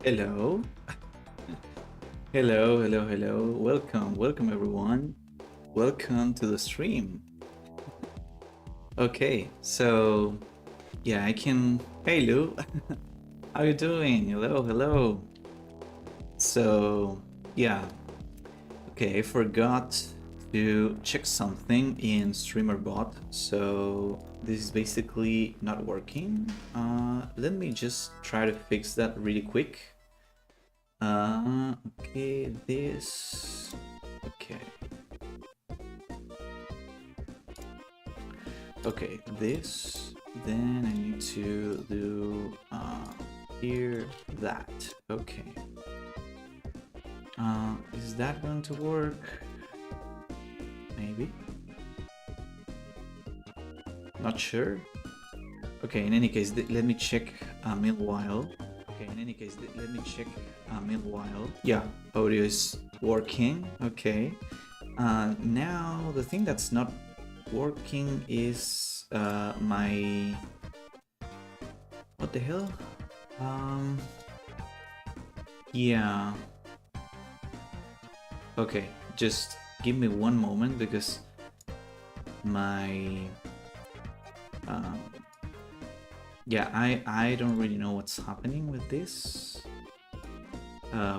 Hello. Hello. Welcome everyone. Welcome to the stream. Okay, so yeah, I can. Hey Lou, how you doing? Hello. So yeah, okay, I forgot to check something in StreamerBot. So this is basically not working. Let me just try to fix that really quick. Okay, this. Okay. Okay, this. Then I need to do here that. Okay. Is that going to work? Maybe. Not sure. Okay, in any case, let me check meanwhile. Okay, in any case, let me check meanwhile. Yeah, audio is working. Okay. Now, the thing that's not working is my... What the hell? Yeah. Okay, just give me one moment because my... yeah, I don't really know what's happening with this.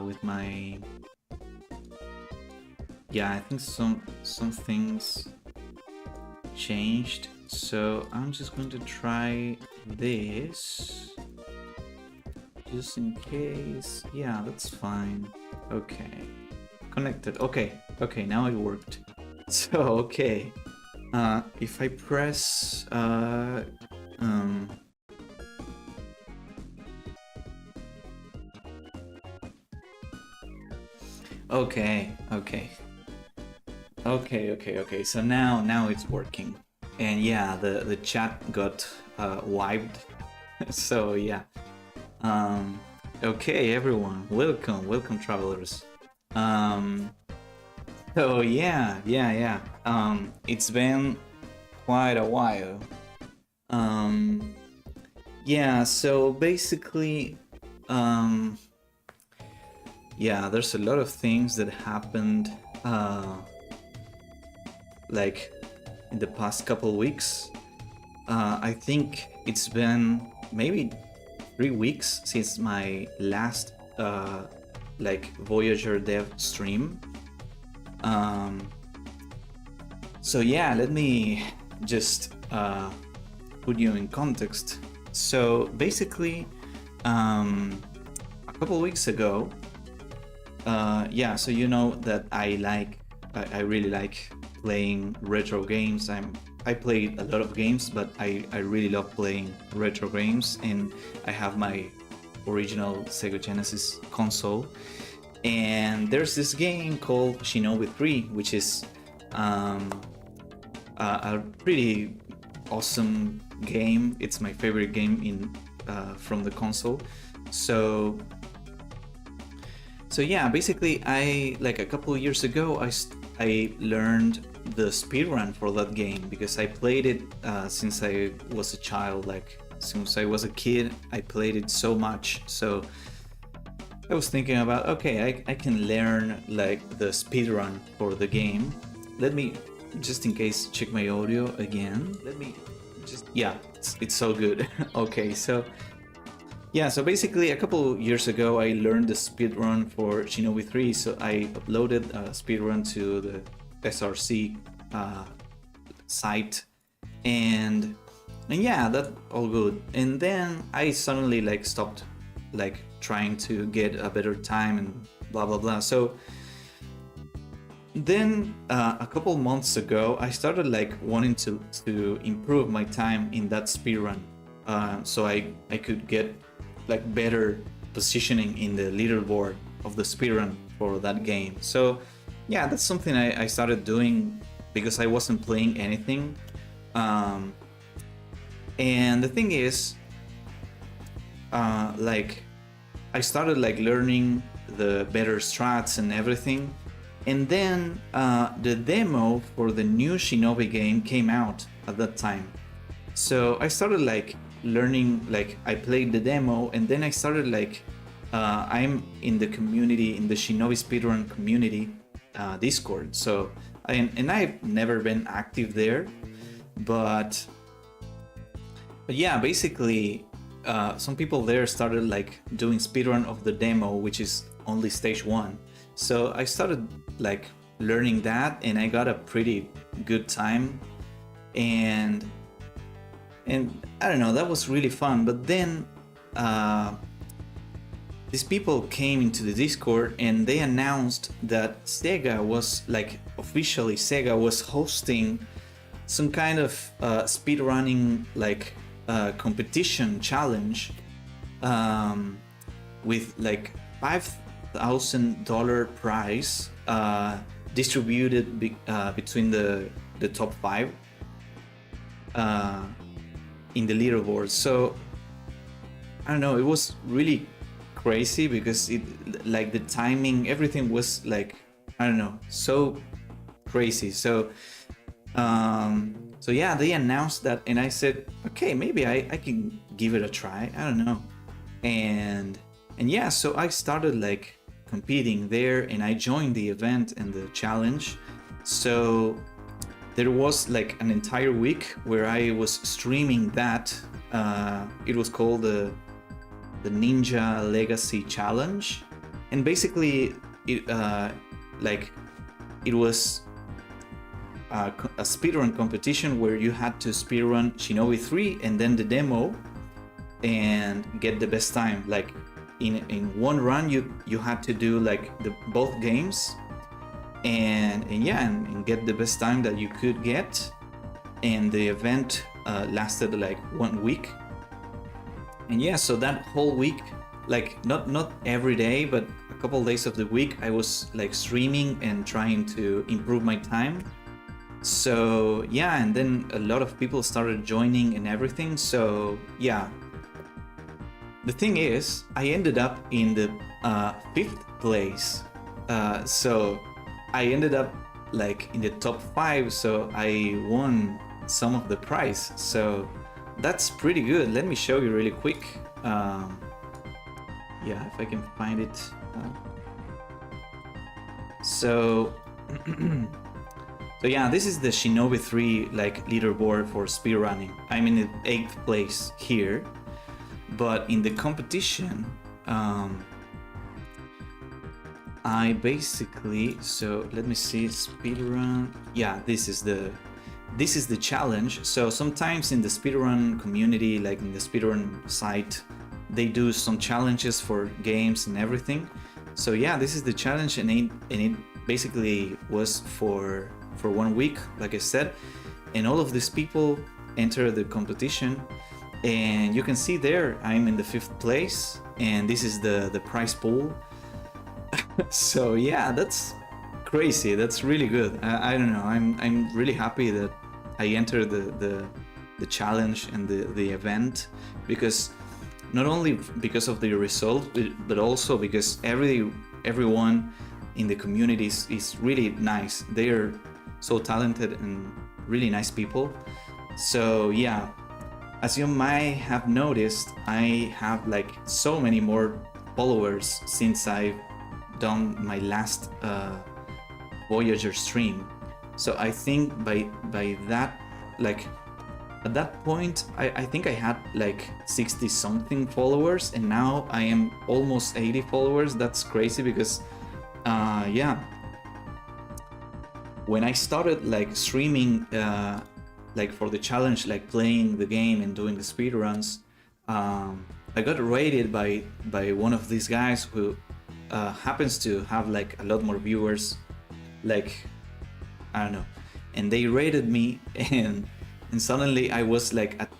With my... Yeah, I think some things changed. So I'm just going to try this. Just in case. Yeah, that's fine. Okay. Connected. Okay, now it worked. So, okay. If I press... Okay. So now it's working. And yeah, the chat got wiped. So yeah. Okay, everyone, welcome travelers. So yeah. It's been quite a while. Yeah, so basically, yeah, there's a lot of things that happened, like in the past couple weeks. I think it's been maybe 3 weeks since my last like Voyager dev stream. So yeah, let me just put you in context. So basically, a couple weeks ago, yeah, so you know that I really like playing retro games. I played a lot of games, but I really love playing retro games, and I have my original Sega Genesis console. And there's this game called Shinobi 3, which is a pretty awesome game. It's my favorite game in from the console. So yeah, basically, like a couple of years ago, I learned the speedrun for that game because I played it since I was a child. Like since I was a kid, I played it so much. So I was thinking about, okay, I can learn like the speedrun for the game. Let me, just in case, check my audio again. Let me just, yeah, it's so good. Okay, so yeah, so basically a couple years ago I learned the speedrun for Shinobi 3, so I uploaded a speedrun to the SRC site, and yeah, that's all good. And then I suddenly like stopped like trying to get a better time and blah blah blah. So then a couple months ago I started like wanting to improve my time in that speedrun, so I could get like better positioning in the leaderboard of the speedrun for that game. So yeah, that's something I started doing because I wasn't playing anything. And the thing is, like I started like learning the better strats and everything, and then the demo for the new Shinobi game came out at that time. So I started like learning, like I played the demo, and then I started like I'm in the community, in the Shinobi speedrun community Discord. So, and I've never been active there, but yeah, basically, some people there started like doing speedrun of the demo, which is only stage 1. So I started like learning that, and I got a pretty good time, and I don't know, that was really fun. But then these people came into the Discord and they announced that Sega was like, officially Sega was hosting some kind of speedrunning like competition challenge with like $5,000 prize distributed between the top 5 in the leaderboard. So I don't know, it was really crazy because it, like, the timing, everything was like, I don't know, so crazy. So yeah, they announced that, and I said, okay, maybe I can give it a try. I don't know. And yeah, so I started like competing there, and I joined the event and the challenge. So there was like an entire week where I was streaming that. It was called the Ninja Legacy Challenge, and basically it was a speedrun competition where you had to speedrun Shinobi 3 and then the demo and get the best time. Like in one run you had to do like both games and get the best time that you could get. And the event lasted like 1 week. And yeah, so that whole week, like not every day, but a couple days of the week, I was like streaming and trying to improve my time. So yeah, and then a lot of people started joining and everything. So yeah, the thing is, I ended up in the 5th place. So I ended up like in the top 5. So I won some of the prize. So that's pretty good. Let me show you really quick. Yeah, if I can find it. So yeah, this is the Shinobi 3 like leaderboard for speedrunning. I'm in the 8th place here, but in the competition, I basically, so let me see, speedrun. Yeah, this is the challenge. So sometimes in the speedrun community, like in the speedrun site, they do some challenges for games and everything. So yeah, this is the challenge, and it basically was for 1 week, like I said, and all of these people enter the competition, and you can see there I'm in the 5th place, and this is the prize pool. So yeah, that's crazy. That's really good. I don't know. I'm really happy that I entered the challenge and the event, because not only because of the result, but also because everyone in the community is really nice. They are so talented and really nice people. So yeah, as you might have noticed, I have like so many more followers since I've done my last Voyager stream. So I think by that, like at that point, I think I had like 60 something followers, and now I am almost 80 followers. That's crazy because yeah, when I started like streaming like for the challenge, like playing the game and doing the speedruns, I got rated by one of these guys who happens to have like a lot more viewers, like I don't know, and they rated me, and suddenly I was like at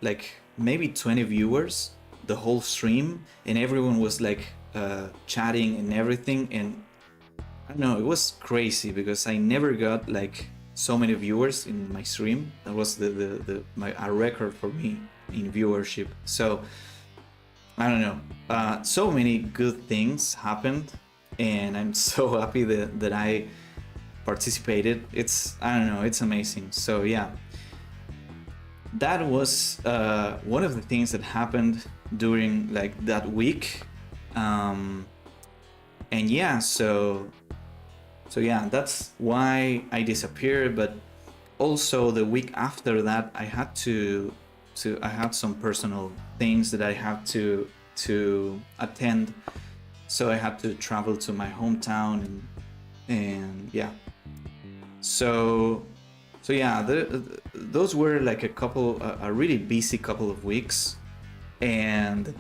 like maybe 20 viewers the whole stream, and everyone was like chatting and everything, and I don't know, it was crazy because I never got like so many viewers in my stream. That was a record for me in viewership. So I don't know, so many good things happened, and I'm so happy that I participated. It's, I don't know, it's amazing. So yeah, that was one of the things that happened during like that week. And yeah, so yeah, that's why I disappeared. But also the week after that, I had I had some personal things that I had to attend, so I had to travel to my hometown, and yeah, so yeah, those were like a really busy couple of weeks, and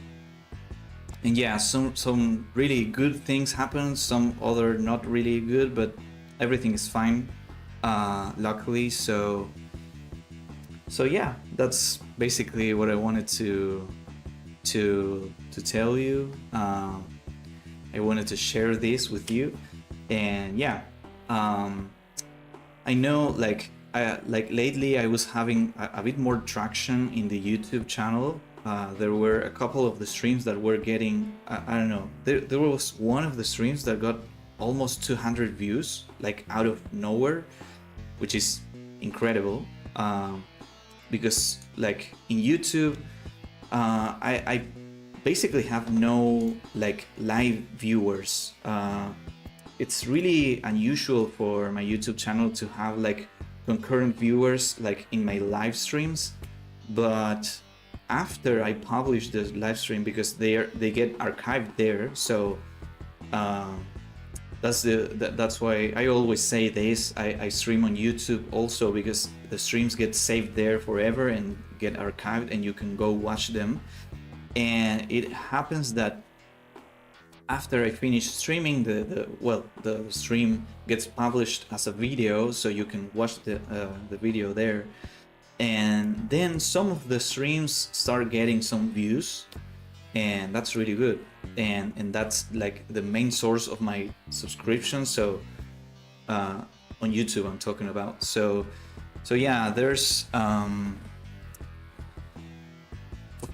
yeah, some really good things happened, some other not really good, but everything is fine, luckily. So yeah, that's basically what I wanted to tell you. I wanted to share this with you, and yeah, I know like lately I was having a bit more traction in the YouTube channel. There were a couple of the streams that were getting, I don't know, there was one of the streams that got almost 200 views, like out of nowhere, which is incredible. Because like in YouTube, I basically have no like live viewers. It's really unusual for my YouTube channel to have like concurrent viewers like in my live streams, but after I publish the live stream, because they get archived there, so that's why I always say this. I stream on YouTube also because the streams get saved there forever and get archived, and you can go watch them. And it happens that after I finish streaming, the stream gets published as a video, so you can watch the video there. And then some of the streams start getting some views, and that's really good. And that's like the main source of my subscription. So on YouTube I'm talking about. So yeah, there's of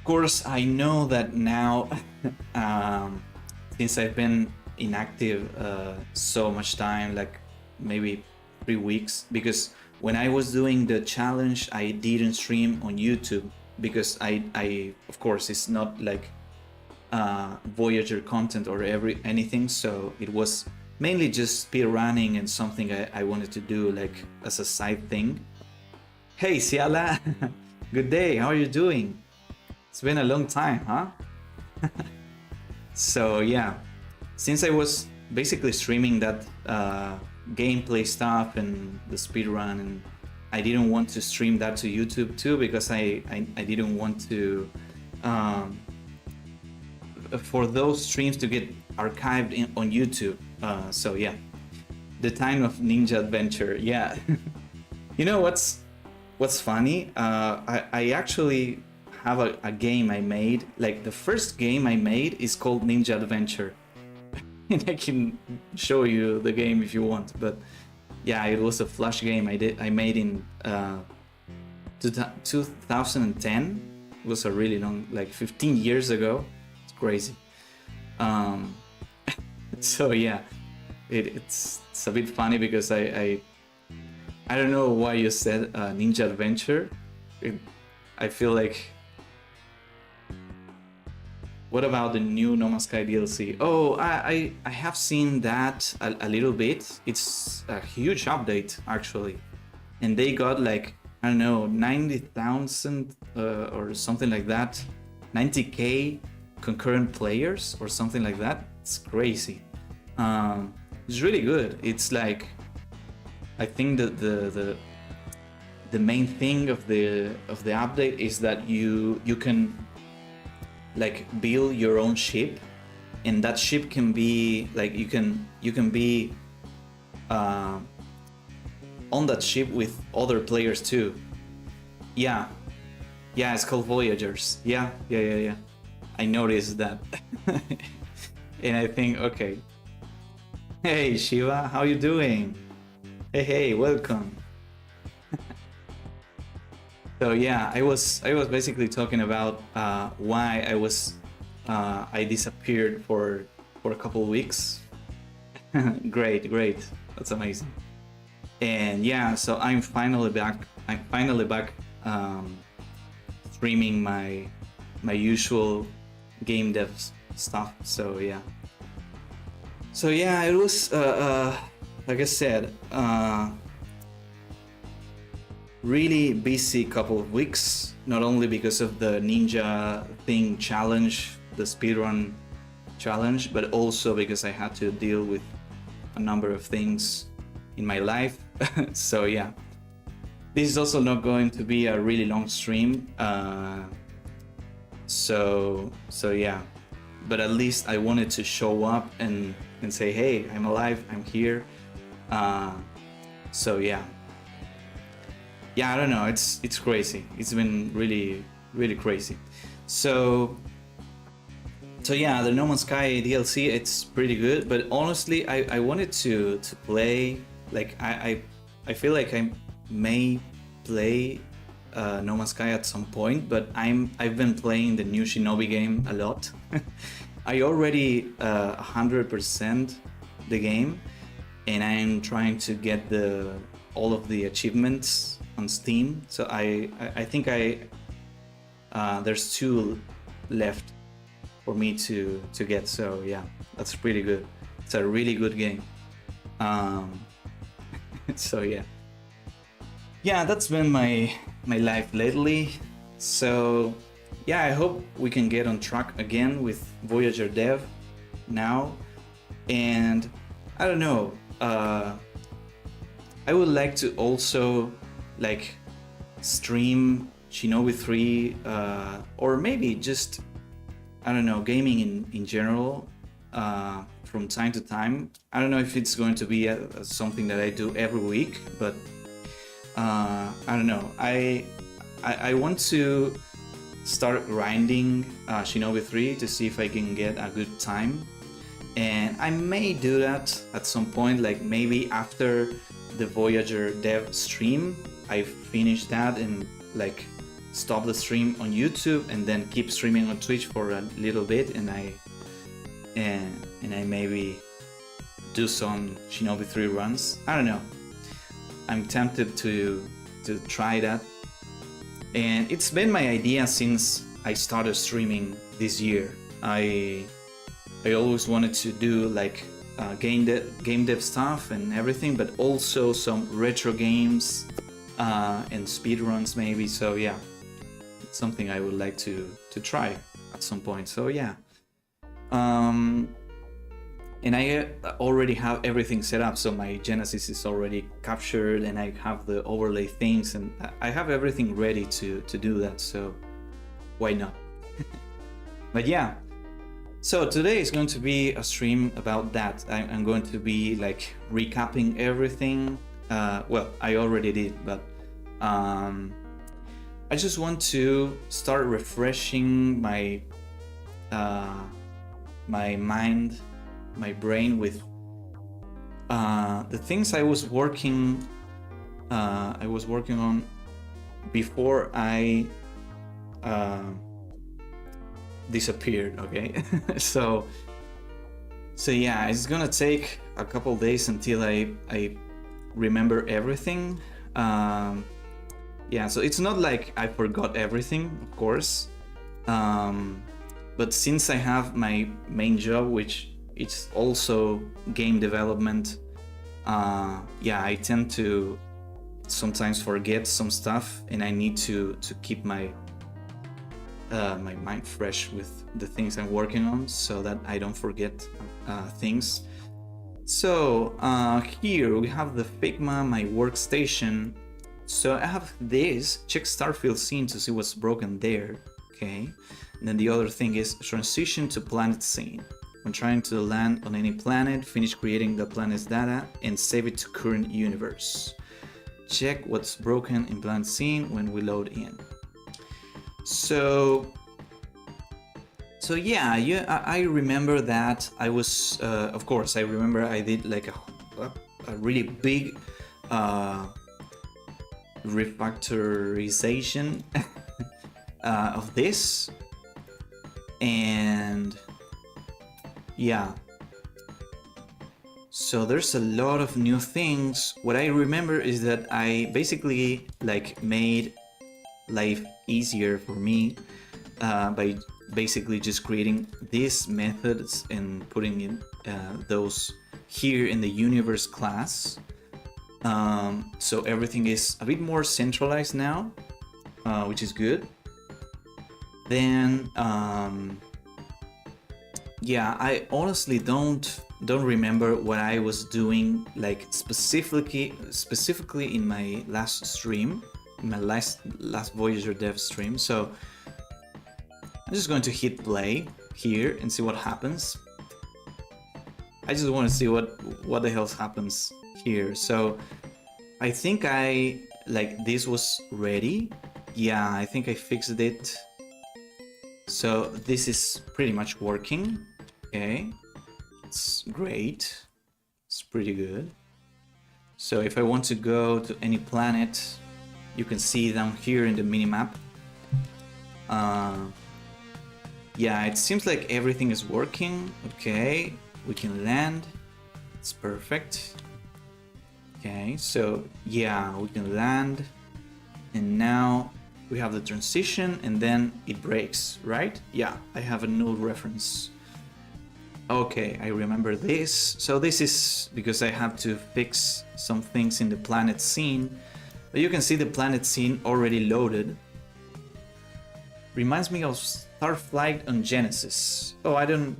course I know that now since I've been inactive so much time, like maybe 3 weeks, because when I was doing the challenge I didn't stream on YouTube because I of course it's not like Voyager content or anything, so it was mainly just speed running and something I wanted to do like as a side thing. Hey Ciala, good day, how are you doing? It's been a long time, huh? So yeah, since I was basically streaming that gameplay stuff and the speed run, and I didn't want to stream that to YouTube too, because I didn't want to for those streams to get archived on YouTube. So yeah, the time of Ninja Adventure. Yeah. You know what's funny? I actually have a game I made. Like the first game I made is called Ninja Adventure. And I can show you the game if you want. But yeah, it was a Flash game I made in 2010. It was a really long, like 15 years ago. Crazy. So yeah, it's a bit funny because I don't know why you said Ninja Adventure. I feel like, what about the new No Man's Sky DLC? Oh, I have seen that a little bit. It's a huge update actually, and they got like, I don't know, 90,000 or something like that, 90k concurrent players or something like that. It's crazy. It's really good. It's like, I think that the main thing of the update is that you can like build your own ship, and that ship can be like, you can be on that ship with other players too. Yeah, it's called Voyagers. Yeah. I noticed that. And I think, okay. Hey Shiva, how you doing? Hey, welcome. So yeah, I was basically talking about why I disappeared for a couple of weeks. Great, that's amazing. And yeah, so I'm finally back. Streaming my usual game dev stuff. So yeah. So yeah, it was like I said, really busy couple of weeks. Not only because of the ninja thing challenge, the speedrun challenge, but also because I had to deal with a number of things in my life. So yeah, this is also not going to be a really long stream. So yeah, but at least I wanted to show up and say, hey, I'm alive, I'm here. So yeah, I don't know, it's crazy. It's been really crazy. So yeah, the No Man's Sky DLC, it's pretty good, but honestly, I wanted to play, like I feel like I may play No Man's Sky at some point, but I've been playing the new Shinobi game a lot. I already 100% the game, and I'm trying to get all of the achievements on Steam. So I think there's 2 left for me to get. So yeah, that's pretty good. It's a really good game. So yeah, that's been my life lately. So yeah, I hope we can get on track again with Voyager dev now. And I don't know, I would like to also like stream Shinobi 3, or maybe just, I don't know, gaming in general, from time to time. I don't know if it's going to be something that I do every week, but I don't know. I want to start grinding Shinobi 3 to see if I can get a good time, and I may do that at some point, like maybe after the Voyager dev stream, I finish that and like stop the stream on YouTube and then keep streaming on Twitch for a little bit, and I maybe do some Shinobi 3 runs. I don't know. I'm tempted to try that. And it's been my idea since I started streaming this year. I always wanted to do like game dev stuff and everything, but also some retro games and speedruns maybe. So yeah, it's something I would like to try at some point. So yeah. And I already have everything set up, so my Genesis is already captured, and I have the overlay things, and I have everything ready to do that, so why not? But yeah, so today is going to be a stream about that. I'm going to be like recapping everything. Well, I already did, but I just want to start refreshing my mind, my brain with the things I was working on before I disappeared. Okay. so yeah, it's gonna take a couple days until I remember everything. Yeah, so it's not like I forgot everything, of course, but since I have my main job, which it's also game development, yeah, I tend to sometimes forget some stuff, and I need to keep my my mind fresh with the things I'm working on, so that I don't forget things. So here we have the Figma, my workstation. So I have this, check Starfield scene to see what's broken there, okay? And then the other thing is transition to planet scene. When trying to land on any planet, finish creating the planet's data and save it to current universe. Check what's broken in planet scene when we load in. So yeah, I remember that I was, of course, I remember I did like a really big refactorization of this, and yeah, so there's a lot of new things. What I remember is that I basically like made life easier for me by basically just creating these methods and putting in those here in the universe class. So everything is a bit more centralized now, which is good. Then yeah, I honestly don't remember what I was doing, like specifically in my last stream, in my last Voyager dev stream. So I'm just going to hit play here and see what happens. I just want to see what the hell happens here. So I think this was ready. Yeah, I think I fixed it. So this is pretty much working. Okay, it's great. It's pretty good. So if I want to go to any planet, you can see down here in the minimap. Yeah, it seems like everything is working. Okay, we can land. It's perfect. Okay, so yeah, we can land. And now we have the transition and then it breaks, right? Yeah, I have a null reference. Okay, I remember this. So this is because I have to fix some things in the planet scene. But you can see the planet scene already loaded. Reminds me of Starflight on Genesis. Oh, I don't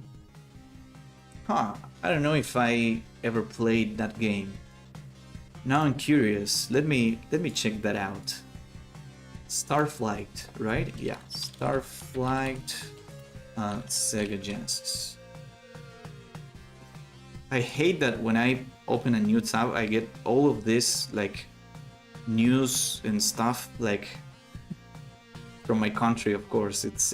know if I ever played that game. Now I'm curious. Let me check that out. Starflight, right? Yeah, Starflight, Sega Genesis. I hate that when I open a new tab, I get all of this like news and stuff like from my country. Of course, it's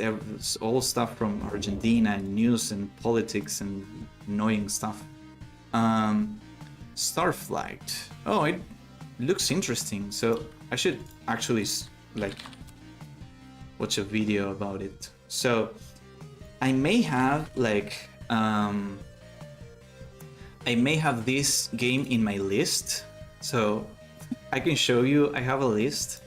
all stuff from Argentina and news and politics and annoying stuff. Starflight. Oh, it looks interesting. So I should actually like watch a video about it. So I may have like I may have this game in my list, so I can show you. I have a list.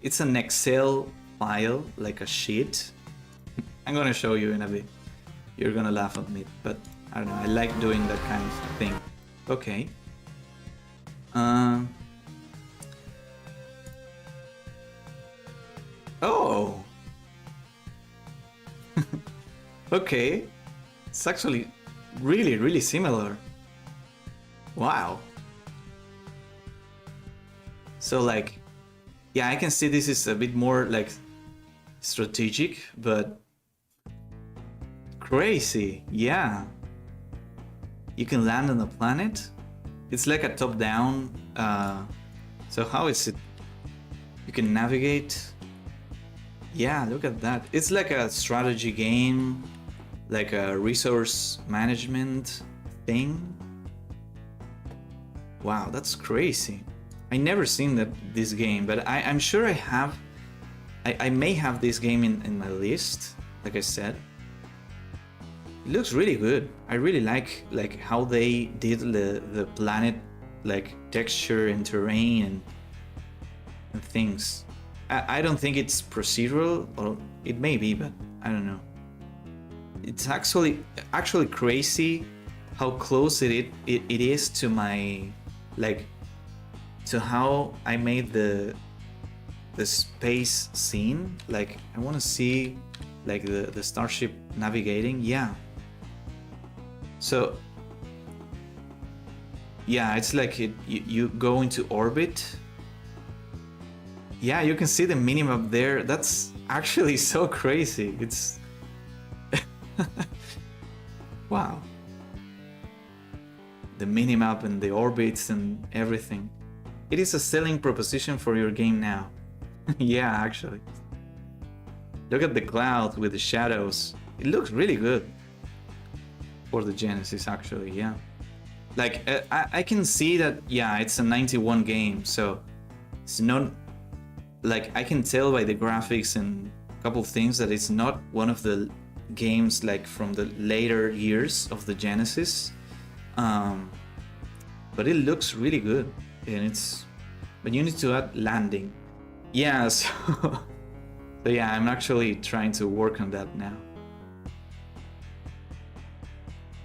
It's an Excel file, like a sheet. I'm gonna show you in a bit. You're gonna laugh at me, but I don't know, I like doing that kind of thing. Okay. Oh. Okay. It's actually really similar. Wow. So like, yeah, I can see this is a bit more like strategic, but crazy. Yeah. You can land on a planet. It's like a top-down. So how is it? You can navigate. Yeah, look at that. It's like a strategy game, like a resource management thing. Wow, that's crazy. I never seen this game, but I'm sure I have. I may have this game in my list, like I said. It looks really good. I really like how they did the planet, like texture and terrain and things. I don't think it's procedural, or it may be, but I don't know. It's actually crazy how close it is to my, like, to how I made the space scene. Like, I want to see like the starship navigating. Yeah. So yeah, it's like you go into orbit. Yeah, you can see the minimap there. That's actually so crazy. It's wow. The minimap and the orbits and everything. It is a selling proposition for your game now. Yeah, actually. Look at the cloud with the shadows. It looks really good for the Genesis, actually, yeah. Like, I can see that, yeah, it's a 91 game, so it's not... Like, I can tell by the graphics and a couple of things that it's not one of the games, like, from the later years of the Genesis. But it looks really good, and it's... But you need to add landing. Yeah, so... So yeah, I'm actually trying to work on that now.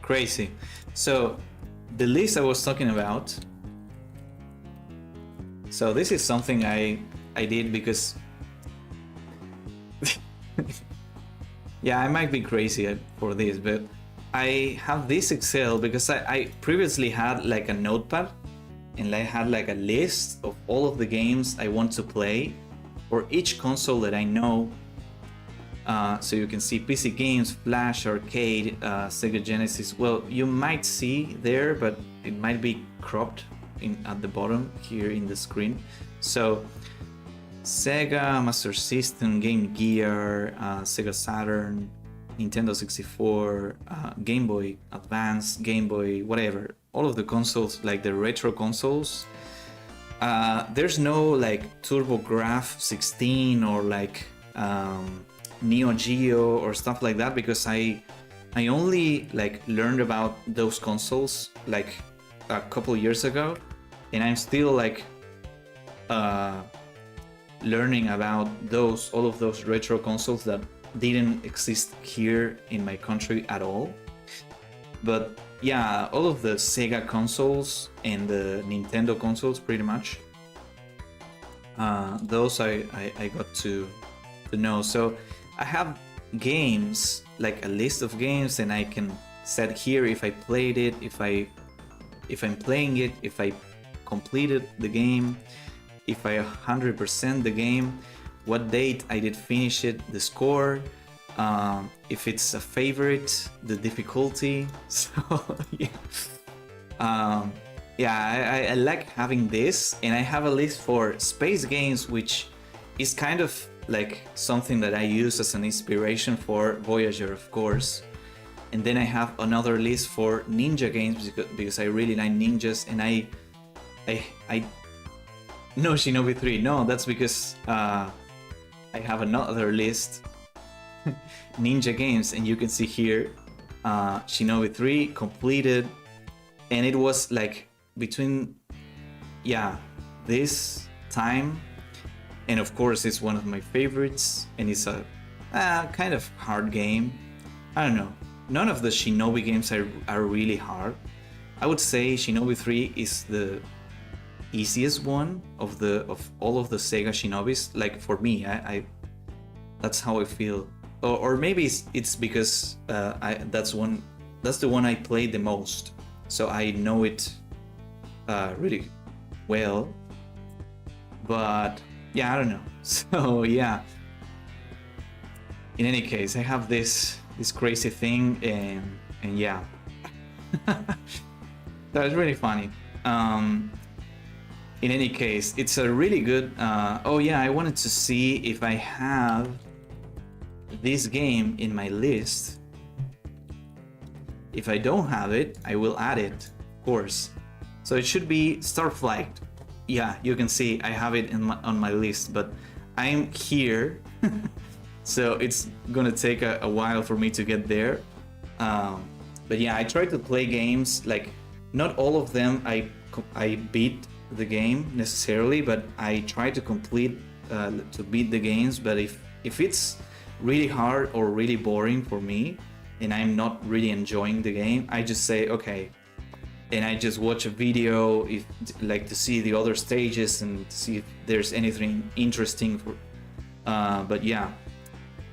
Crazy. So the list I was talking about. So this is something I did because yeah, I might be crazy for this, but I have this Excel because I previously had like a notepad and I had like a list of all of the games I want to play for each console that I know. So you can see PC games, Flash, Arcade, Sega Genesis. Well, you might see there, but it might be cropped at the bottom here in the screen. So Sega, Master System, Game Gear, Sega Saturn, Nintendo 64, Game Boy Advance, Game Boy, whatever. All of the consoles, like the retro consoles. There's no like TurboGrafx 16 or like Neo Geo or stuff like that because I only like learned about those consoles like a couple years ago, and I'm still like learning about all of those retro consoles that didn't exist here in my country at all. But yeah, all of the Sega consoles and the Nintendo consoles pretty much. Those I got to know. So I have games, like a list of games, and I can set here if I played it, if I'm playing it, if I completed the game, if I 100% the game, what date I did finish it, the score, if it's a favorite, the difficulty. So yeah, I like having this, and I have a list for space games, which is kind of like something that I use as an inspiration for Voyager, of course. And then I have another list for ninja games because I really like ninjas, and I no, Shinobi 3. No, that's because I have another list, ninja games, and you can see here Shinobi 3 completed, and it was like between this time, and of course it's one of my favorites, and it's a kind of hard game. I don't know, none of the Shinobi games are really hard. I would say Shinobi 3 is the easiest one of all of the Sega Shinobis. Like for me, I that's how I feel, or maybe it's because that's the one I played the most, so I know it really well. But yeah, I don't know. So yeah, in any case, I have this crazy thing, and yeah, that was really funny. In any case, it's a really good. Oh yeah, I wanted to see if I have this game in my list. If I don't have it, I will add it, of course. So it should be Starflight. Yeah, you can see I have it on my list, but I'm here, so it's gonna take a while for me to get there. But yeah, I try to play games, like not all of them I beat the game necessarily, but I try to complete to beat the games. But if it's really hard or really boring for me and I'm not really enjoying the game, I just say okay, and I just watch a video to see the other stages and see if there's anything interesting for but yeah,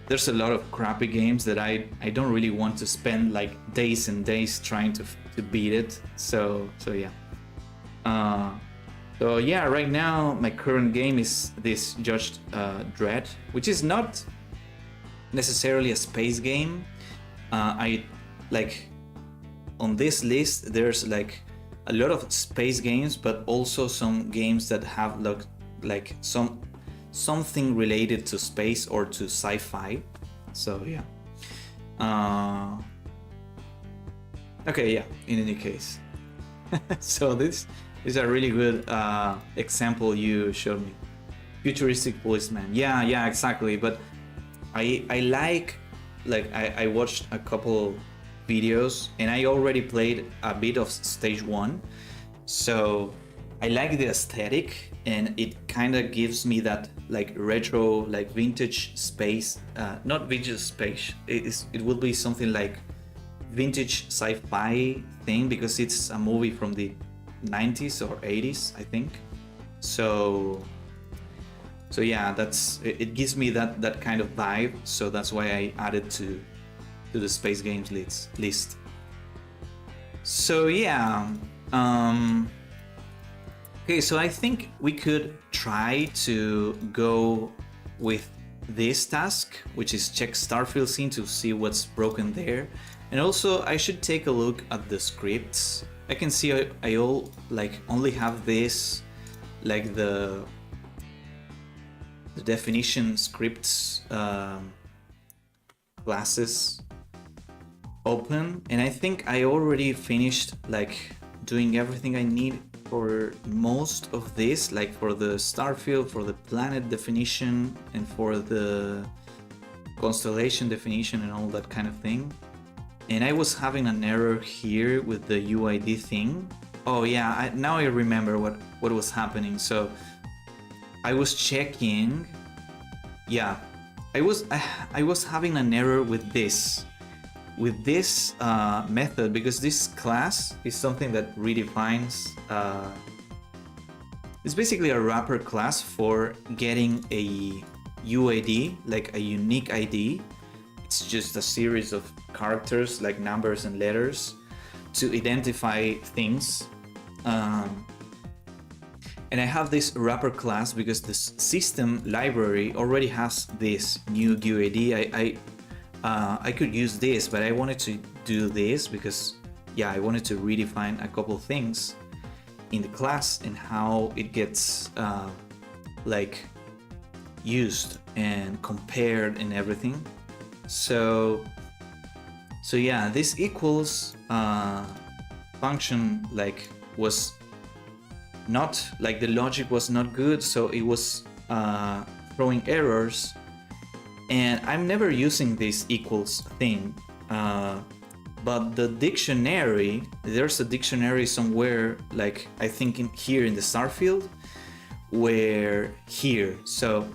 there's a lot of crappy games that I don't really want to spend like days and days trying to beat it. So yeah. So yeah, right now my current game is this Judge Dredd, which is not necessarily a space game. I like on this list there's like a lot of space games, but also some games that have like something related to space or to sci-fi. So yeah. Okay, yeah. In any case, so this is a really good example you showed me. Futuristic policeman. Yeah, exactly. But I I watched a couple videos and I already played a bit of stage 1. So I like the aesthetic, and it kind of gives me that like retro, like vintage space. Not vintage space. It will be something like vintage sci-fi thing, because it's a movie from the 90s or 80s, I think. So yeah, it gives me that kind of vibe. So that's why I added to the space games list. So yeah. Okay, so I think we could try to go with this task, which is check Starfield scene to see what's broken there. And also I should take a look at the scripts. I can see I only have this, like the definition scripts classes open, and I think I already finished like doing everything I need for most of this, like for the Starfield, for the planet definition, and for the constellation definition and all that kind of thing. And I was having an error here with the UID thing. Oh yeah, now I remember what was happening. So I was checking. Yeah, I was having an error with this method, because this class is something that redefines. It's basically a wrapper class for getting a UID, like a unique ID. It's just a series of characters, like numbers and letters, to identify things. And I have this wrapper class because the system library already has this new UID. I could use this, but I wanted to do this because, yeah, I wanted to redefine a couple things in the class and how it gets like used and compared and everything. So yeah, this equals function like was not, like the logic was not good, so it was throwing errors. And I'm never using this equals thing, but the dictionary, there's a dictionary somewhere, like I think here in the Starfield, where here. So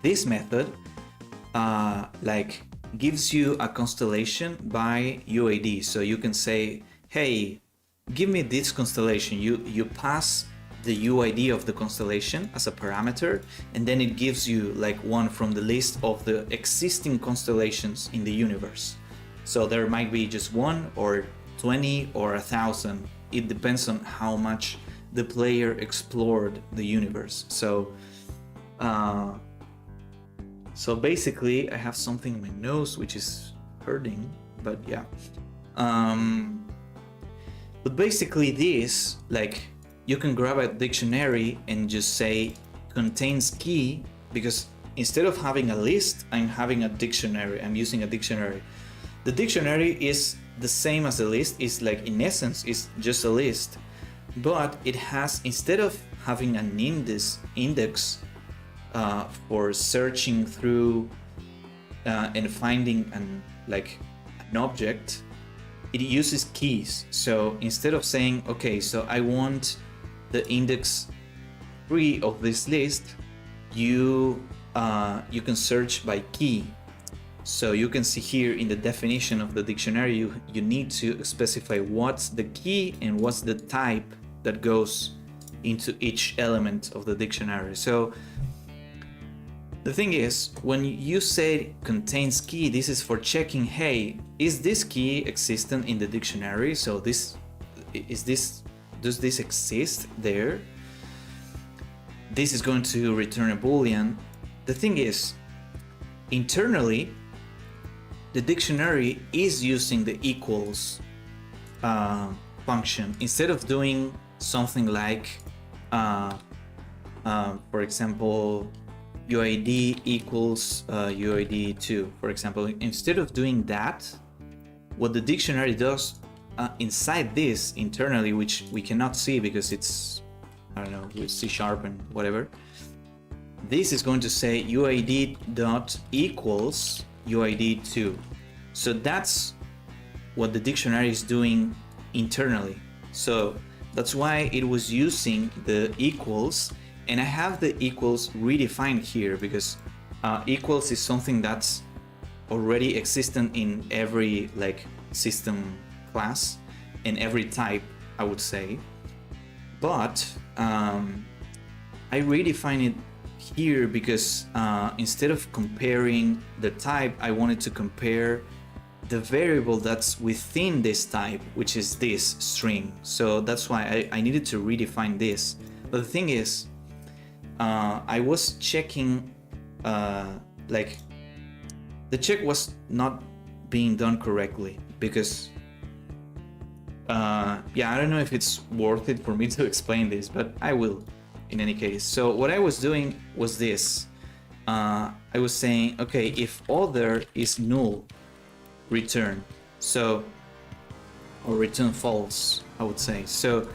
this method like gives you a constellation by UID. So you can say, hey, give me this constellation. You pass the UID of the constellation as a parameter, and then it gives you like one from the list of the existing constellations in the universe. So there might be just one or 20 or 1,000. It depends on how much the player explored the universe. So basically I have something in my nose which is hurting, but yeah. But basically this, like, you can grab a dictionary and just say contains key, because instead of having a list, I'm having a dictionary. I'm using a dictionary. The dictionary is the same as a list. It's like, in essence, it's just a list, but it has, instead of having an index for searching through and finding an object, it uses keys. So instead of saying, okay, so I want the index 3 of this list, you can search by key. So you can see here in the definition of the dictionary, you need to specify what's the key and what's the type that goes into each element of the dictionary. So the thing is, when you say contains key, this is for checking, hey, is this key existent in the dictionary? So does this exist there? This is going to return a boolean. The thing is, internally, the dictionary is using the equals function. Instead of doing something like, for example, UID equals UID2, for example, instead of doing that, what the dictionary does inside this internally, which we cannot see because it's, I don't know, with C# and whatever, this is going to say UID dot equals UID2. So that's what the dictionary is doing internally. So That's why it was using the equals, and I have the equals redefined here because equals is something that's already existent in every like system class, in every type, I would say. But I redefine it here because instead of comparing the type, I wanted to compare the variable that's within this type, which is this string. So that's why I needed to redefine this. But the thing is, I was checking, like, the check was not being done correctly because, yeah, I don't know if it's worth it for me to explain this, but I will in any case. So what I was doing was this. I was saying, okay, if other is null, return. So, or return false, I would say. So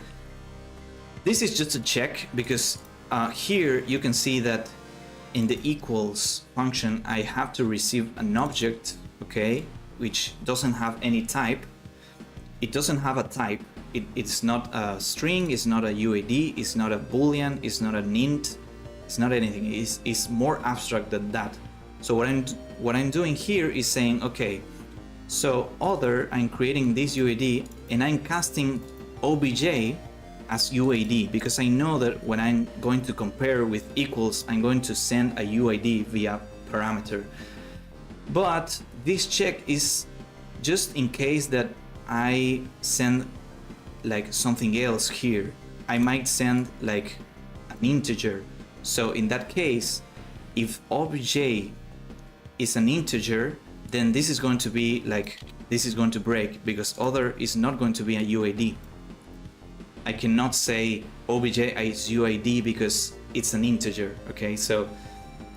this is just a check because here you can see that in the equals function, I have to receive an object, okay, which doesn't have any type. It doesn't have a type. It's not a string, it's not a UAD, it's not a boolean, it's not an int, it's not anything. It's more abstract than that. So what I'm doing here is saying, okay, so other, I'm creating this UAD and I'm casting obj as UAD because I know that when I'm going to compare with equals, I'm going to send a UID via parameter. But this check is just in case that I send like something else here. I might send like an integer. So in that case, if obj is an integer, then this is going to be like, this is going to break because other is not going to be a UID. I cannot say obj is UID because it's an integer, okay? So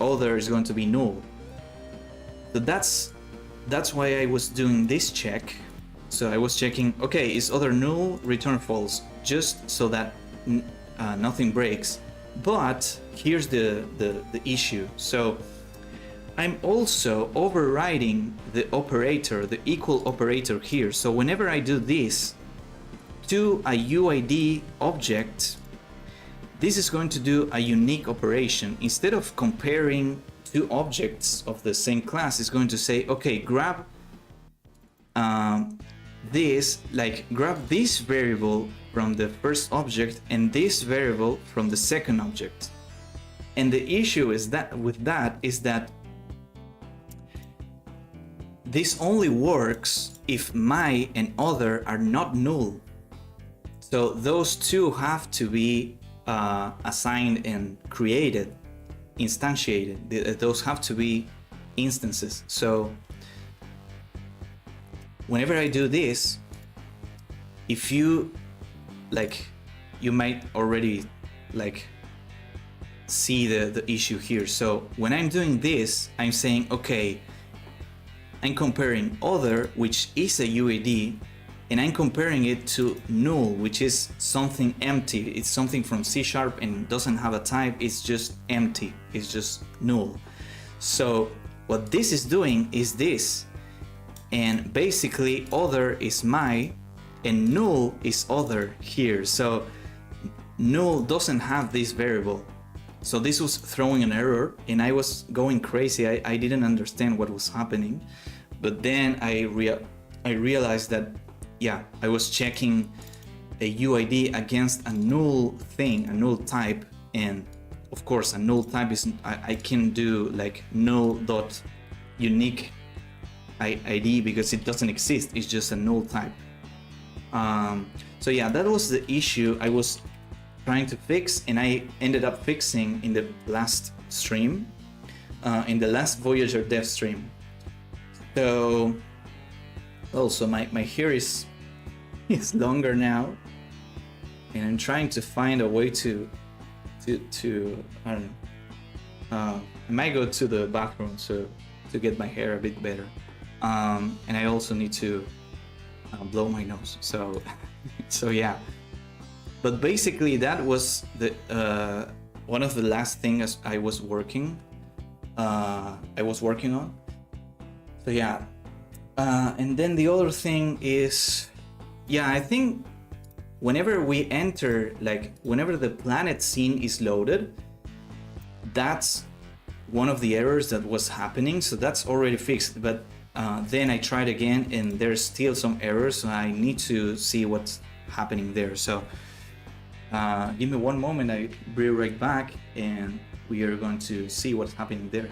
other is going to be null. So that's why I was doing this check. So I was checking, okay, is other null, return false, just so that nothing breaks. But here's the issue. So I'm also overriding the operator, the equal operator here. So whenever I do this to a UID object, this is going to do a unique operation. Instead of comparing two objects of the same class, it's going to say, okay, grab grab this variable from the first object and this variable from the second object. And the issue is that with that is that this only works if my and other are not null. So those two have to be assigned and created, instantiated. Those have to be instances. So whenever I do this, if you like, you might already like see the issue here. So when I'm doing this, I'm saying, okay, I'm comparing other, which is a UAD, and I'm comparing it to null, which is something empty. It's something from C# and doesn't have a type. It's just empty. It's just null. So what this is doing is this. And basically other is my and null is other here. So null doesn't have this variable. So this was throwing an error and I was going crazy. I didn't understand what was happening. But then I realized that, yeah, I was checking a UID against a null thing, a null type. And of course, a null type is, I can do like null dot unique ID because it doesn't exist. It's just a null type. So yeah, that was the issue I was trying to fix, and I ended up fixing in the last stream, in the last Voyager dev stream. So also my hair is longer now, and I'm trying to find a way to I don't know. I might go to the bathroom to get my hair a bit better. And I also need to blow my nose. So yeah. But basically that was the one of the last things I was working on. So yeah. And then the other thing is, yeah, I think whenever we enter, like whenever the planet scene is loaded, that's one of the errors that was happening, so that's already fixed. But then I tried again and there's still some errors, so I need to see what's happening there. So give me one moment, I'll be right back and we are going to see what's happening there.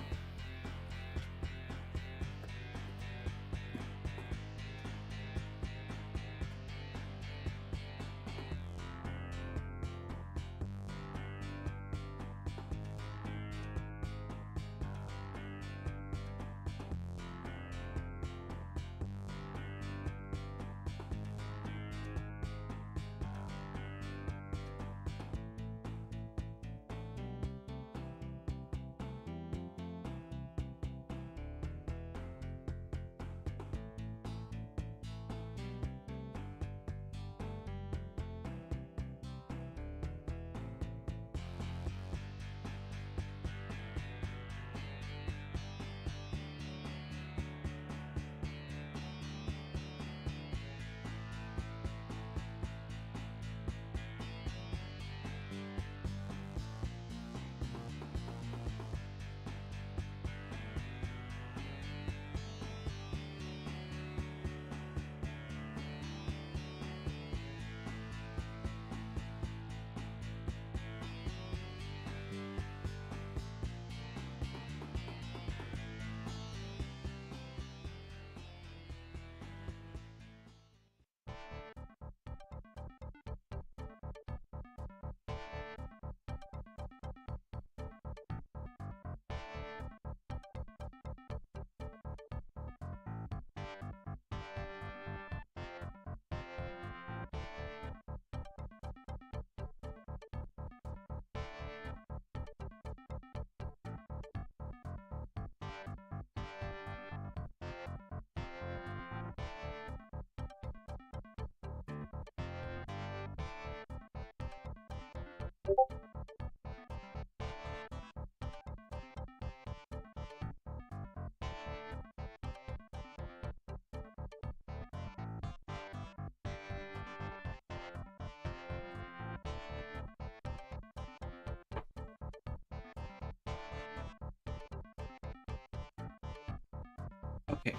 Okay.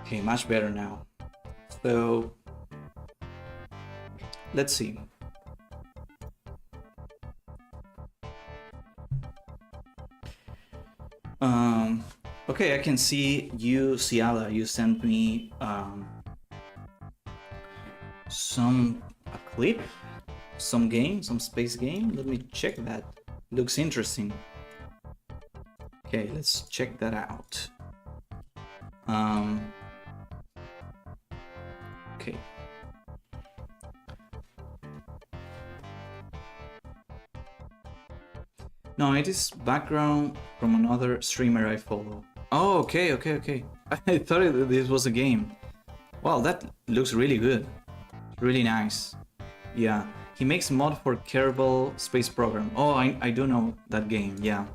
Okay, much better now. So let's see. Okay, I can see you, Ciala. You sent me a clip, some game, some space game. Let me check that. Looks interesting. Okay, let's check that out. Okay. No, it is background from another streamer I follow. Oh, okay. I thought this was a game. Wow, that looks really good. Really nice. Yeah, he makes mod for Kerbal Space Program. Oh, I do know that game, yeah.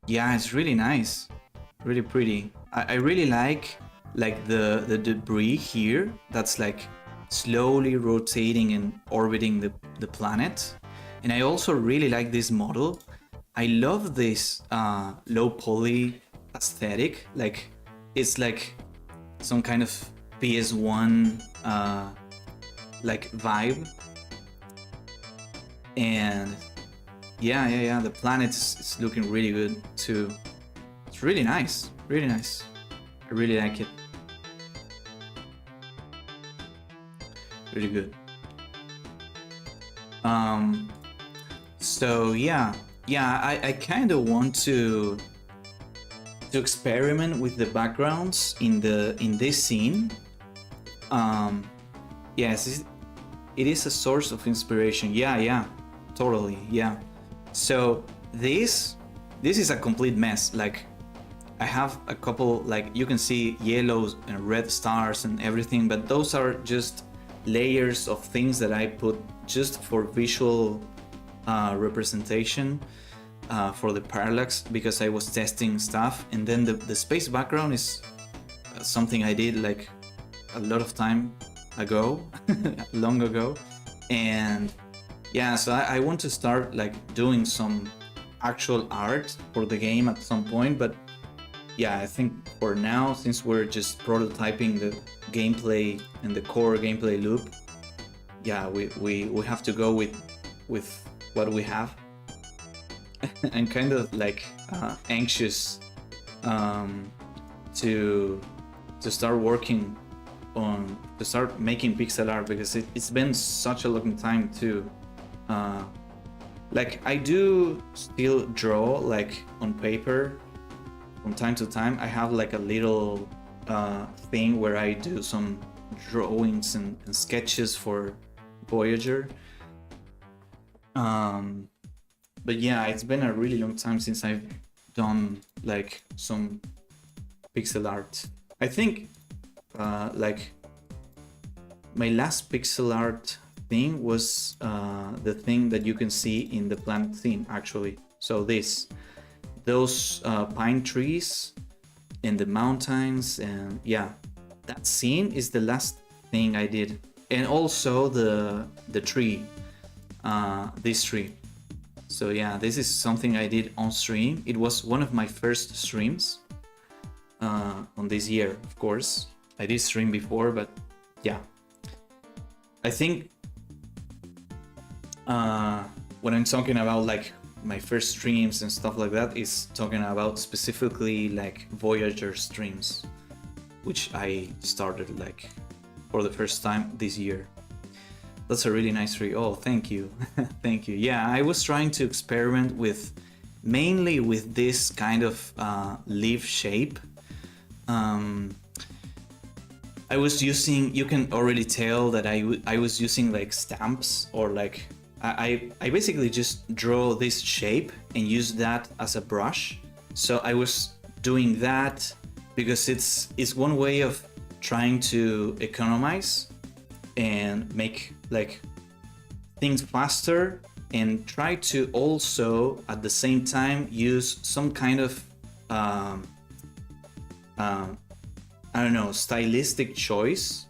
Yeah, it's really nice. Really pretty. I really like the debris here that's like slowly rotating and orbiting the planet. And I also really like this model. I love this low poly aesthetic. Like it's like some kind of PS1 like vibe. And yeah, the planet is looking really good too. It's really nice, really nice. I really like it. Really good. So yeah, I kind of want to experiment with the backgrounds in this scene. Yes, it is a source of inspiration. Yeah, totally. Yeah. So this is a complete mess. Like I have a couple, like you can see yellow and red stars and everything, but those are just layers of things that I put just for visual representation for the parallax, because I was testing stuff. And then the space background is something I did like a lot of time ago, long ago, and yeah, so I want to start like doing some actual art for the game at some point, but yeah, I think for now, since we're just prototyping the gameplay and the core gameplay loop, yeah, we have to go with what we have. I'm kind of like anxious to start working on to start making pixel art, because it's been such a long time too. Like I do still draw like on paper from time to time. I have like a little thing where I do some drawings and sketches for Voyager. But yeah, it's been a really long time since I've done like some pixel art. I think like my last pixel art thing was the thing that you can see in the planet theme, actually. So those pine trees and the mountains, and yeah, that scene is the last thing I did. And also the tree, this tree. So yeah, this is something I did on stream. It was one of my first streams on this year, of course. I did stream before, but yeah. I think when I'm talking about like my first streams and stuff like that, is talking about specifically like Voyager streams, which I started like for the first time this year. That's a really nice tree. Oh, thank you. Thank you. Yeah, I was trying to experiment with mainly with this kind of leaf shape. I was using, you can already tell that I was using like stamps, or like I basically just draw this shape and use that as a brush. So I was doing that because it's one way of trying to economize and make like things faster, and try to also at the same time use some kind of I don't know, stylistic choice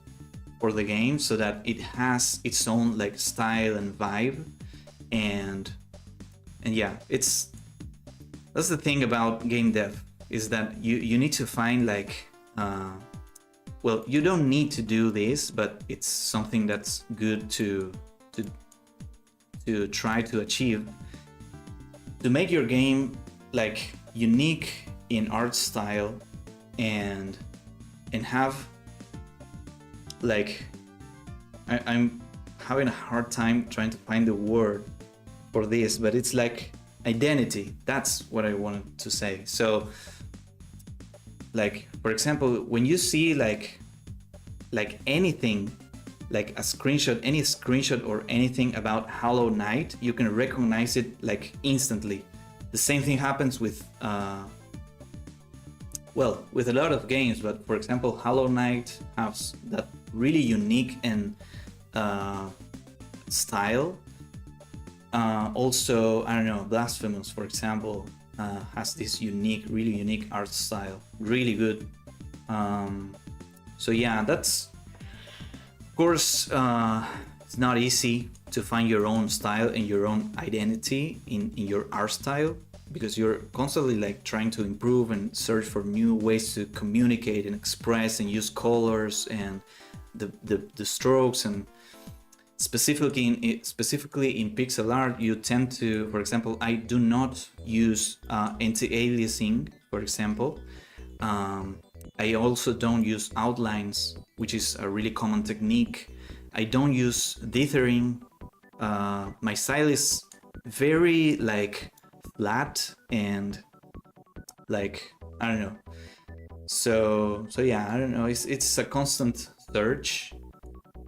for the game, so that it has its own like style and vibe. And yeah, that's the thing about game dev, is that you need to find like well, you don't need to do this, but it's something that's good to try to achieve, to make your game like unique in art style, and have like I'm having a hard time trying to find the word for this, but it's like identity. That's what I wanted to say. So like, for example, when you see like anything, like a screenshot, any screenshot or anything about Hollow Knight, you can recognize it like instantly. The same thing happens with well, with a lot of games, but for example, Hollow Knight has that really unique and style. Also, I don't know, Blasphemous, for example, has this really unique art style, really good. So yeah, that's, of course, it's not easy to find your own style and your own identity in your art style, because you're constantly like trying to improve and search for new ways to communicate and express and use colors and the strokes. And specifically in pixel art, you tend to, for example, I do not use anti-aliasing, for example. I also don't use outlines, which is a really common technique. I don't use dithering. My style is very like flat and like, I don't know. So yeah, I don't know. It's a constant search.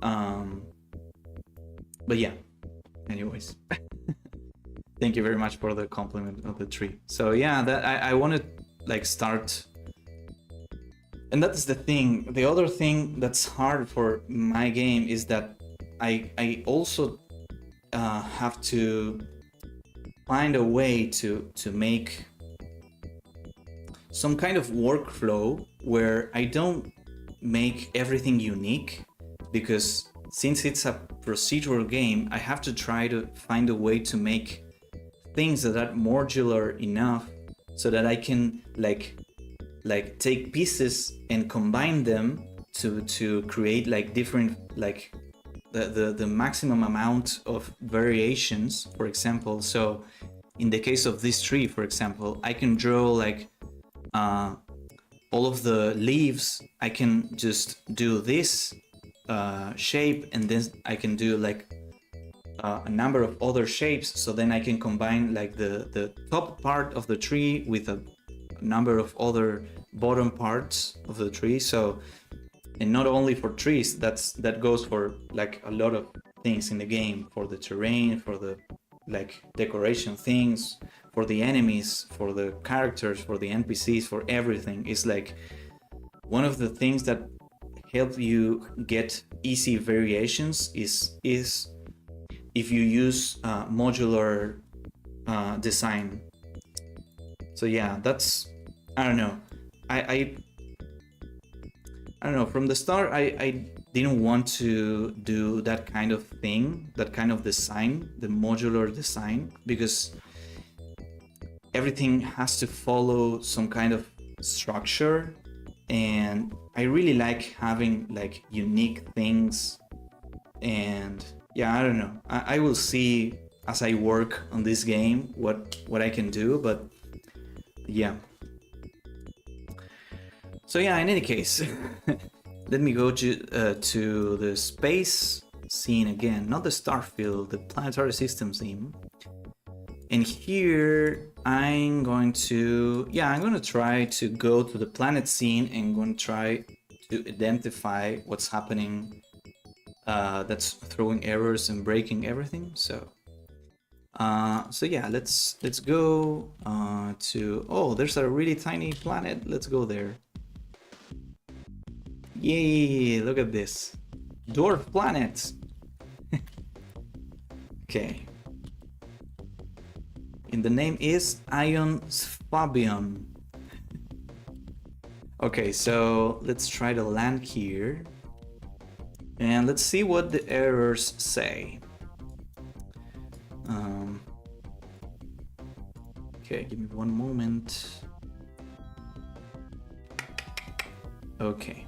But yeah, anyways. Thank you very much for the compliment of the tree. So yeah, that I want to like start. And that's the thing. The other thing that's hard for my game is that I also have to find a way to make some kind of workflow, where I don't make everything unique, because since it's a procedural game, I have to try to find a way to make things that are modular enough so that I can like take pieces and combine them to create like different, like the maximum amount of variations, for example. So in the case of this tree, for example, I can draw like all of the leaves. I can just do this shape, and then I can do like a number of other shapes, so then I can combine like the top part of the tree with a number of other bottom parts of the tree. So, and not only for trees, that goes for like a lot of things in the game, for the terrain, for the like decoration things, for the enemies, for the characters, for the NPCs, for everything. It's like one of the things that help you get easy variations is if you use modular design. So yeah, that's, I don't know. I don't know. From the start, I didn't want to do that kind of thing, that kind of design, the modular design, because everything has to follow some kind of structure, and I really like having like unique things. And yeah, I don't know. I will see as I work on this game what I can do, but yeah. So yeah, in any case, let me go to the space scene again, not the Starfield, the planetary system scene. And here I'm going to try to go to the planet scene and going to try to identify what's happening that's throwing errors and breaking everything. So yeah, let's go to, oh, there's a really tiny planet. Let's go there. Yay, look at this. Dwarf planet. Okay. And the name is Ion Sfabion. Okay, so let's try to land here. And let's see what the errors say. Okay, give me one moment. Okay.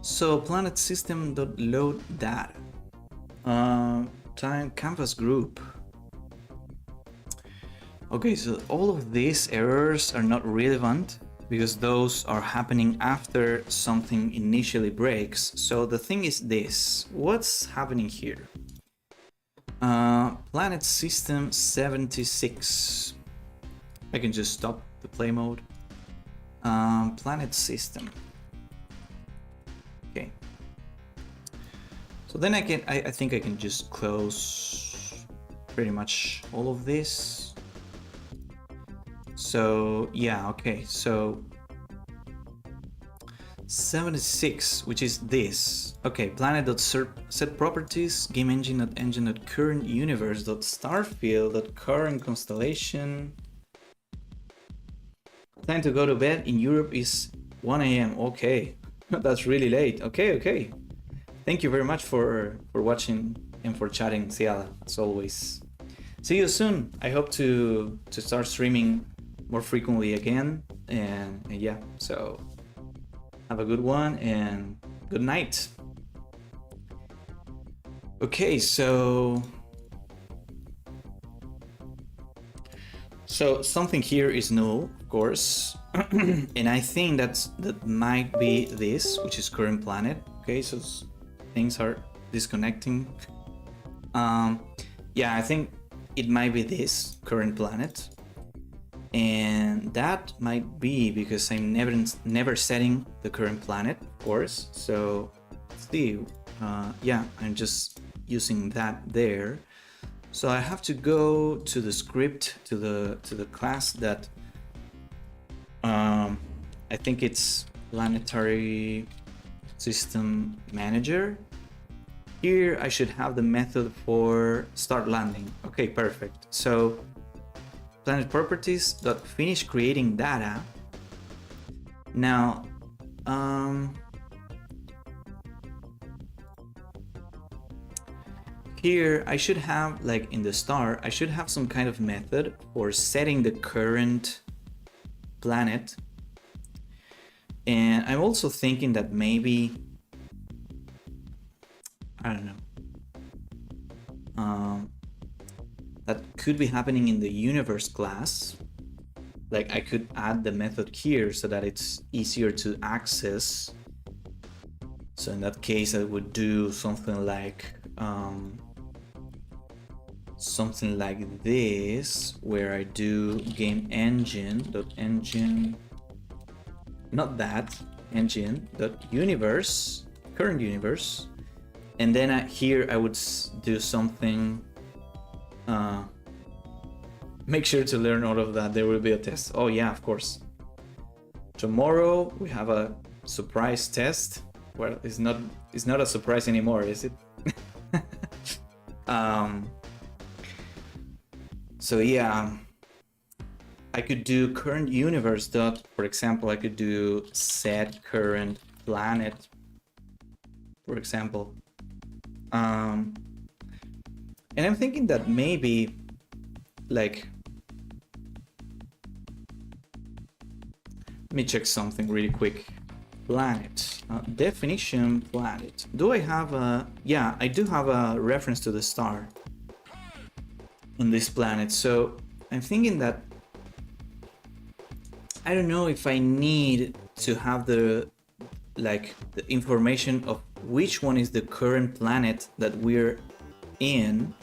So planet system.load data. Time canvas group. Okay, so all of these errors are not relevant because those are happening after something initially breaks. So the thing is this, what's happening here? Planet system 76. I can just stop the play mode. Planet system. Okay. So then I think I can just close pretty much all of this. So yeah, okay, so 76, which is this. Okay, planet.set properties, game engine.current universe.starfield.current constellation. Time to go to bed in Europe is 1 a.m. Okay, that's really late. Okay. Thank you very much for watching and for chatting, Ciala, as always. See you soon. I hope to start streaming more frequently again. And yeah, so have a good one and good night. Okay, so something here is null, of course. And I think that might be this, which is current planet. Okay, so things are disconnecting. Yeah, I think it might be this current planet. And that might be because I'm never setting the current planet, of course. So let's see. Yeah, I'm just using that there. So I have to go to the script, to the class that I think it's planetary system manager. Here I should have the method for start landing. Okay, perfect. So planet properties dot finish creating data. Now, here I should have, like in the star, I should have some kind of method for setting the current planet. And I'm also thinking that maybe, I don't know, that could be happening in the universe class. Like I could add the method here so that it's easier to access. So in that case, I would do something like this, where I do game engine, not that, engine.universe, current universe. And then here I would do something, make sure to learn all of that. There will be a test. Oh yeah, of course. Tomorrow we have a surprise test. Well, it's not a surprise anymore, is it? So yeah, I could do current universe dot, for example, I could do set current planet, for example. And I'm thinking that maybe, like, let me check something really quick. Planet, definition planet. Do I have a, yeah, I do have a reference to the star on this planet. So I'm thinking that, I don't know if I need to have the, like, the information of which one is the current planet that we're in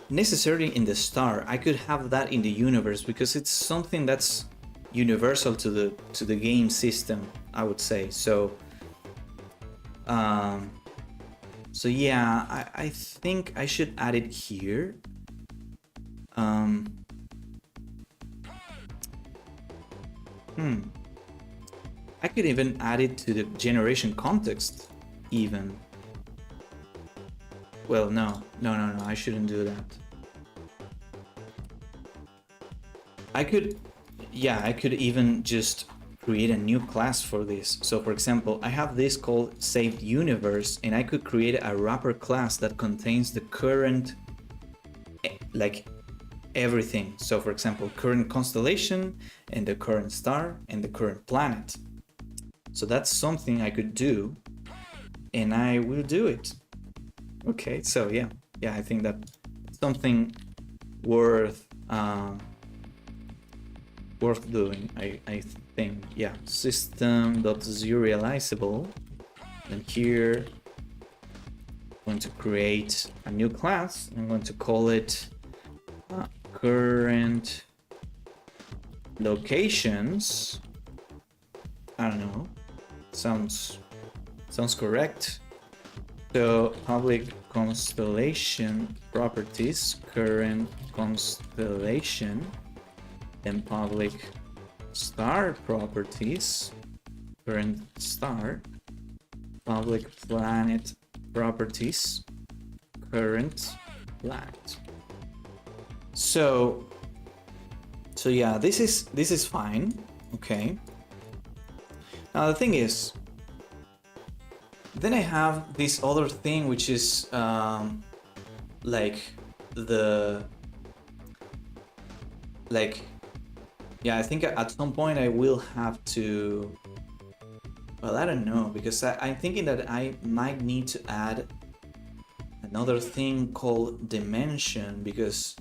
necessarily in the star. I could have that in the universe because it's something that's universal to the game system, I would say. So so yeah, I think I should add it here. I could even add it to the generation context even. Well, no, I shouldn't do that. I could even just create a new class for this. So for example, I have this called saved universe, and I could create a wrapper class that contains the current, like, everything. So for example, current constellation and the current star and the current planet. So that's something I could do, and I will do it. Okay, so yeah, I think that something worth doing. I think, yeah, system.serializable, and here I'm going to create a new class. I'm going to call it current locations. I don't know, sounds correct. So public constellation properties, current constellation, then public star properties, current star, public planet properties, current planet. So yeah, this is fine. Okay. Now the thing is, then I have this other thing, which is yeah, I think at some point I will have to, well, I don't know, because I'm thinking that I might need to add another thing called dimension, because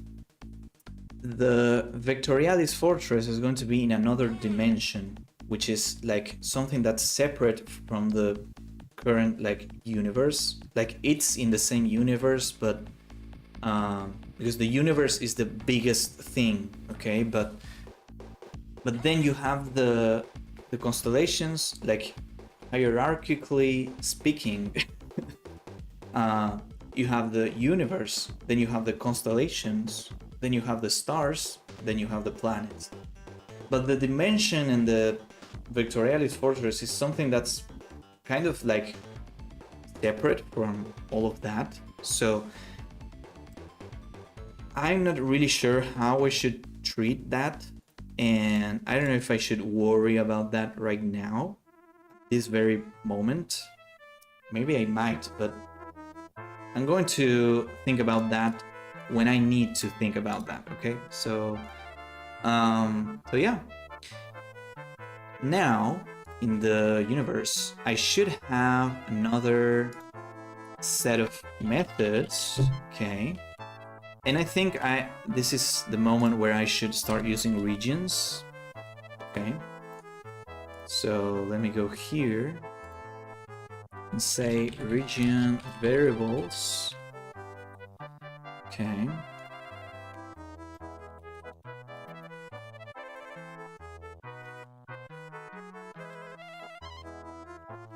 the Vectorialis fortress is going to be in another dimension, which is like something that's separate from the current, like, universe. Like, it's in the same universe, but because the universe is the biggest thing, okay, but then you have the constellations, like, hierarchically speaking. You have the universe, then you have the constellations, then you have the stars, then you have the planets. But the dimension and the Vectorialis fortress is something that's kind of like separate from all of that. So I'm not really sure how I should treat that, and I don't know if I should worry about that right now, this very moment. Maybe I might, but I'm going to think about that when I need to think about that, okay? So yeah. Now, in the universe, I should have another set of methods, okay? And I think this is the moment where I should start using regions, okay? So let me go here and say region variables, okay?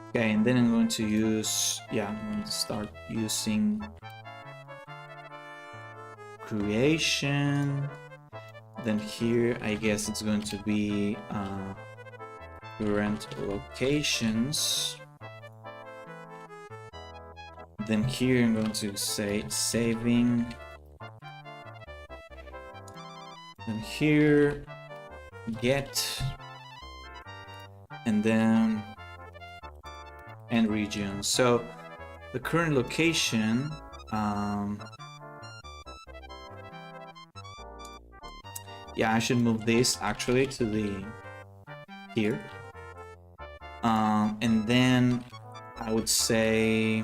Okay, and then I'm going to use, I'm going to start using creation. Then here, I guess it's going to be current locations. Then here I'm going to say saving. And here, get. And then end region. So the current location, I should move this actually to the here. And then I would say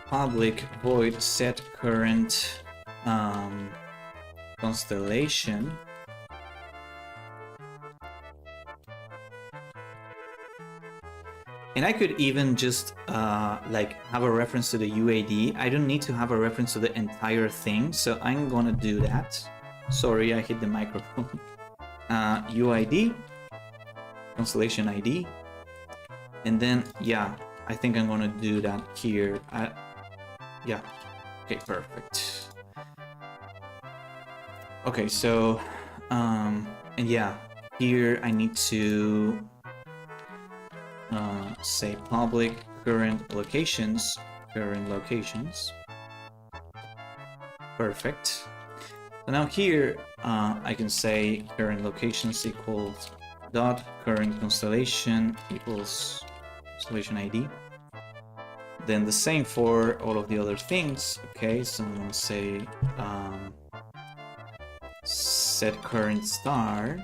public void set current constellation. And I could even just like have a reference to the UAD. I don't need to have a reference to the entire thing, so I'm gonna do that. Sorry, I hit the microphone. UID, constellation ID, and then I think I'm gonna do that here. Okay, perfect. Okay, so and here I need to say public current locations. Perfect. So now here I can say current locations equals dot current constellation equals constellation ID. Then the same for all of the other things. Okay, so I'm gonna say set current star.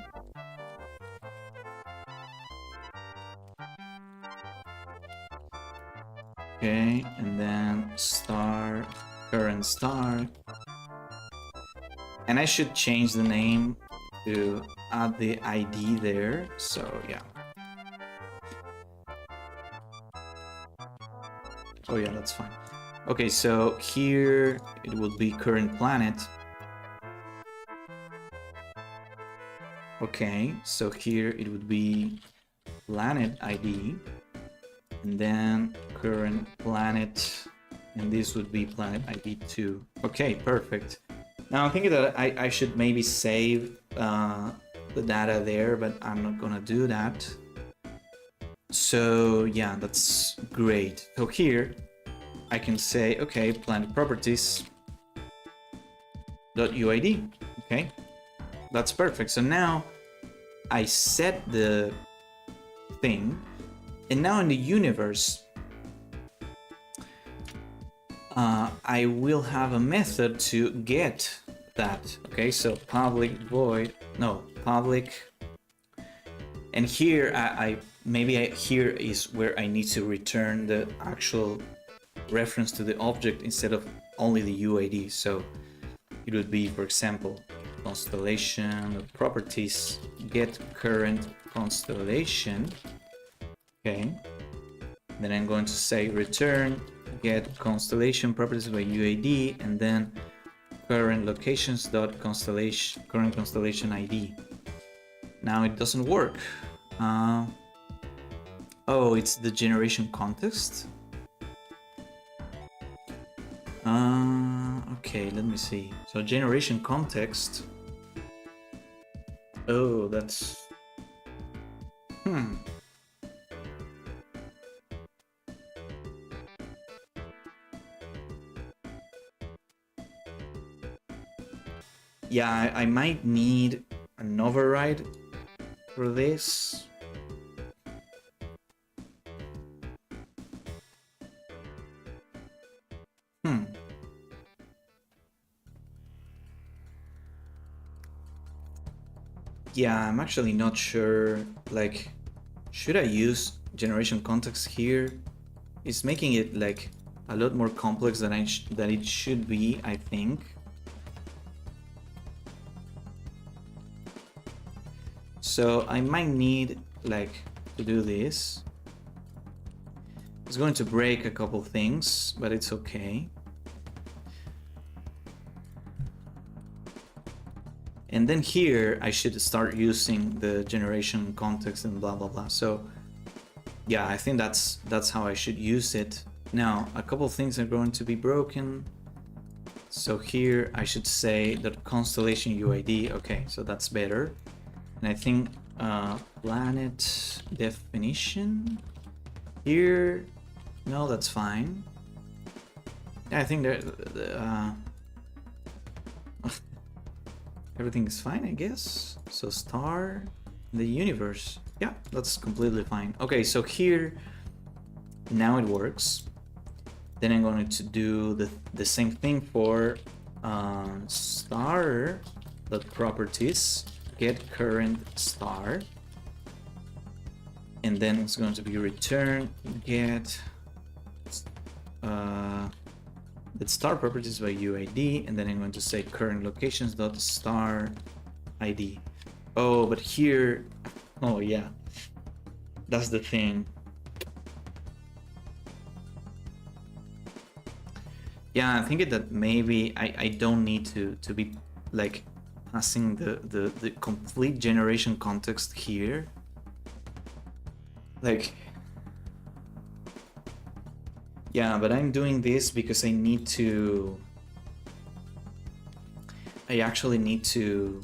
Okay, and then star, current star. And I should change the name to add the ID there, so yeah. Oh yeah, that's fine. Okay, so here it would be current planet. Okay, so here it would be planet ID. And then current planet, and this would be planet ID 2. Okay, perfect. Now I'm thinking that I should maybe save the data there, but I'm not gonna do that. So yeah, that's great. So here I can say, okay, planet properties .uid. Okay, that's perfect. So now I set the thing. And now in the universe, I will have a method to get that. Okay, so public void, no, public. And here, here is where I need to return the actual reference to the object instead of only the UID. So it would be, for example, constellation properties, get current constellation. Okay, then I'm going to say return get constellation properties by UAD, and then current locations dot constellation current constellation ID. Now it doesn't work. Oh, it's the generation context. Okay, let me see. So generation context. Oh, that's Yeah, I might need an override for this. Yeah, I'm actually not sure, like, should I use generation context here? It's making it like a lot more complex than than it should be, I think. So I might need like to do this. It's going to break a couple things, but it's okay. And then here I should start using the generation context and blah blah blah. So yeah, I think that's how I should use it. Now a couple things are going to be broken. So here I should say that constellation UID. Okay, so that's better. And I think planet definition here. No, that's fine. Yeah, I think that everything is fine, I guess. So star, the universe. Yeah, that's completely fine. Okay, so here now it works. Then I'm going to do the same thing for star properties, get current star, and then it's going to be return get the star properties by UID, and then I'm going to say current locations dot star ID. Oh, but here, oh yeah, that's the thing. Yeah, I'm thinking that maybe I don't need to be like passing the complete generation context here. Like, yeah, but I'm doing this because I need to. I actually need to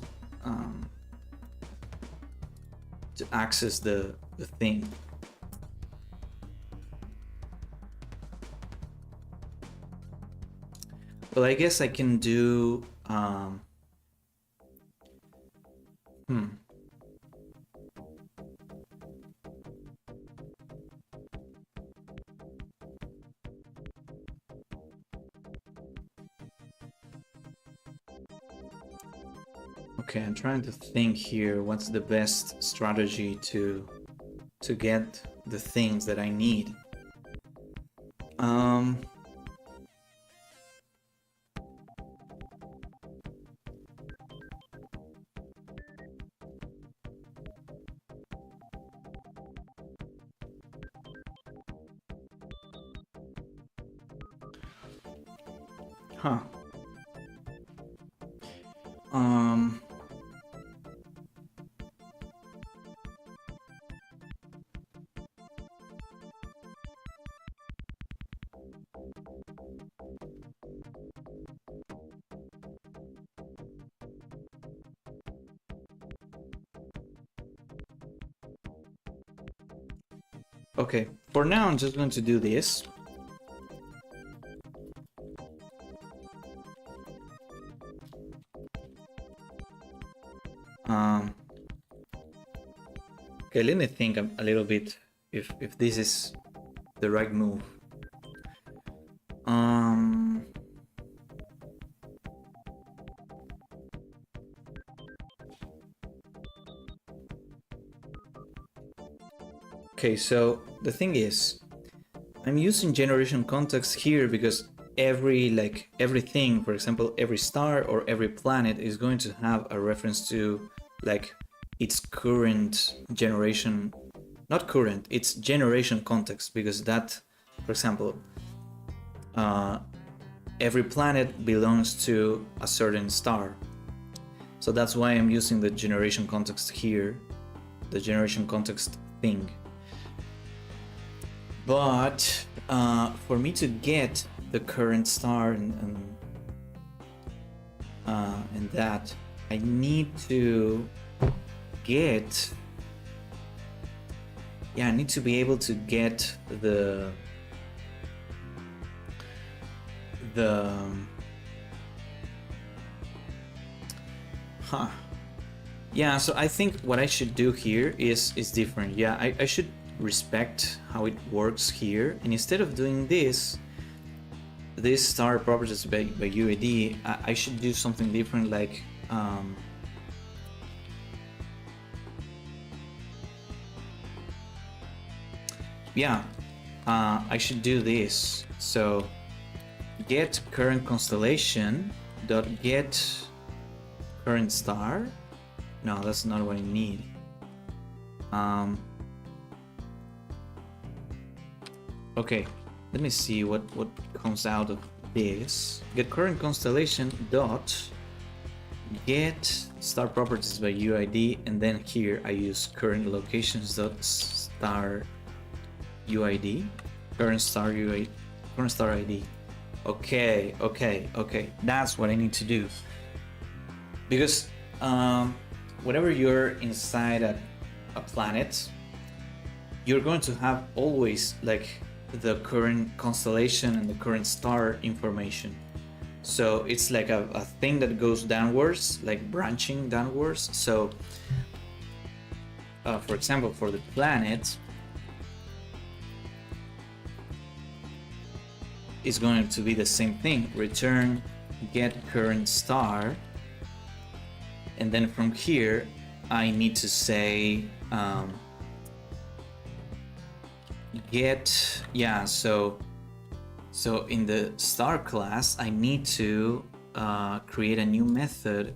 access the thing. Well, I guess I can do Okay, I'm trying to think here what's the best strategy to get the things that I need. Huh. Okay, for now I'm just going to do this. Okay, let me think a little bit if this is the right move. Okay, so the thing is, I'm using generation context here because everything, for example, every star or every planet is going to have a reference to like its current generation, not current, it's generation context, because that, for example, every planet belongs to a certain star. So that's why I'm using the generation context here, the generation context thing. But for me to get the current star and that, I need to get, I need to be able to get the Huh. Yeah, so I think what I should do here is different. Yeah, I should respect how it works here, and instead of doing this star properties by UID, I should do something different, like yeah, I should do this. So get current constellation dot get current star. No, that's not what I need. Okay, let me see what comes out of this. Get current constellation dot get star properties by UID, and then here I use current locations dot star UID, current star UID, current star ID. Okay, that's what I need to do, because whenever you're inside a planet, you're going to have always like the current constellation and the current star information. So it's like a thing that goes downwards, like branching downwards. So for example, for the planet, it's going to be the same thing. Return get current star, and then from here I need to say get, yeah, so in the star class I need to create a new method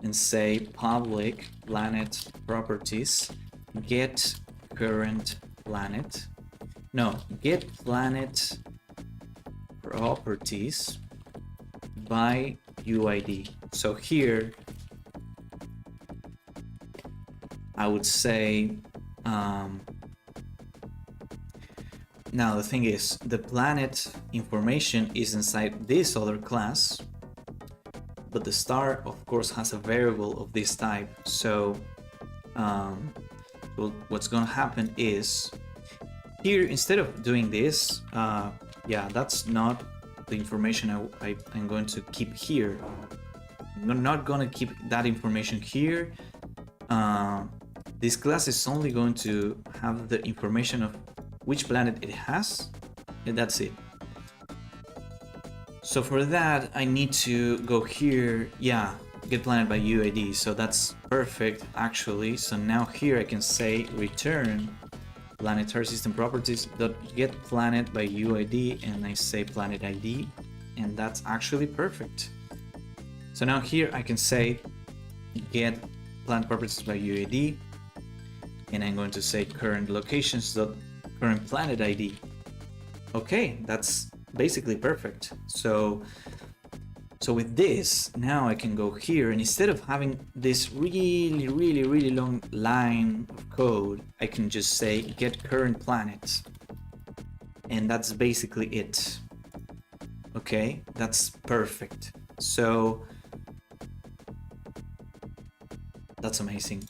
and say public planet properties get current planet, no, get planet properties by UID. So here I would say now the thing is, the planet information is inside this other class, but the star of course has a variable of this type. So well, what's gonna happen is here, instead of doing this, yeah, that's not the information I'm going to keep here. I'm not gonna keep that information here. This class is only going to have the information of which planet it has, and that's it. So for that, I need to go here, yeah, get planet by UID. So that's perfect, actually. So now here I can say return planetary system properties dot get planet by UID, and I say planet ID, and that's actually perfect. So now here I can say get planet properties by UID, and I'm going to say current locations dot current planet ID. Okay, that's basically perfect. So with this, now I can go here, and instead of having this really long line of code, I can just say get current planet, and that's basically it. Okay, that's perfect. So that's amazing.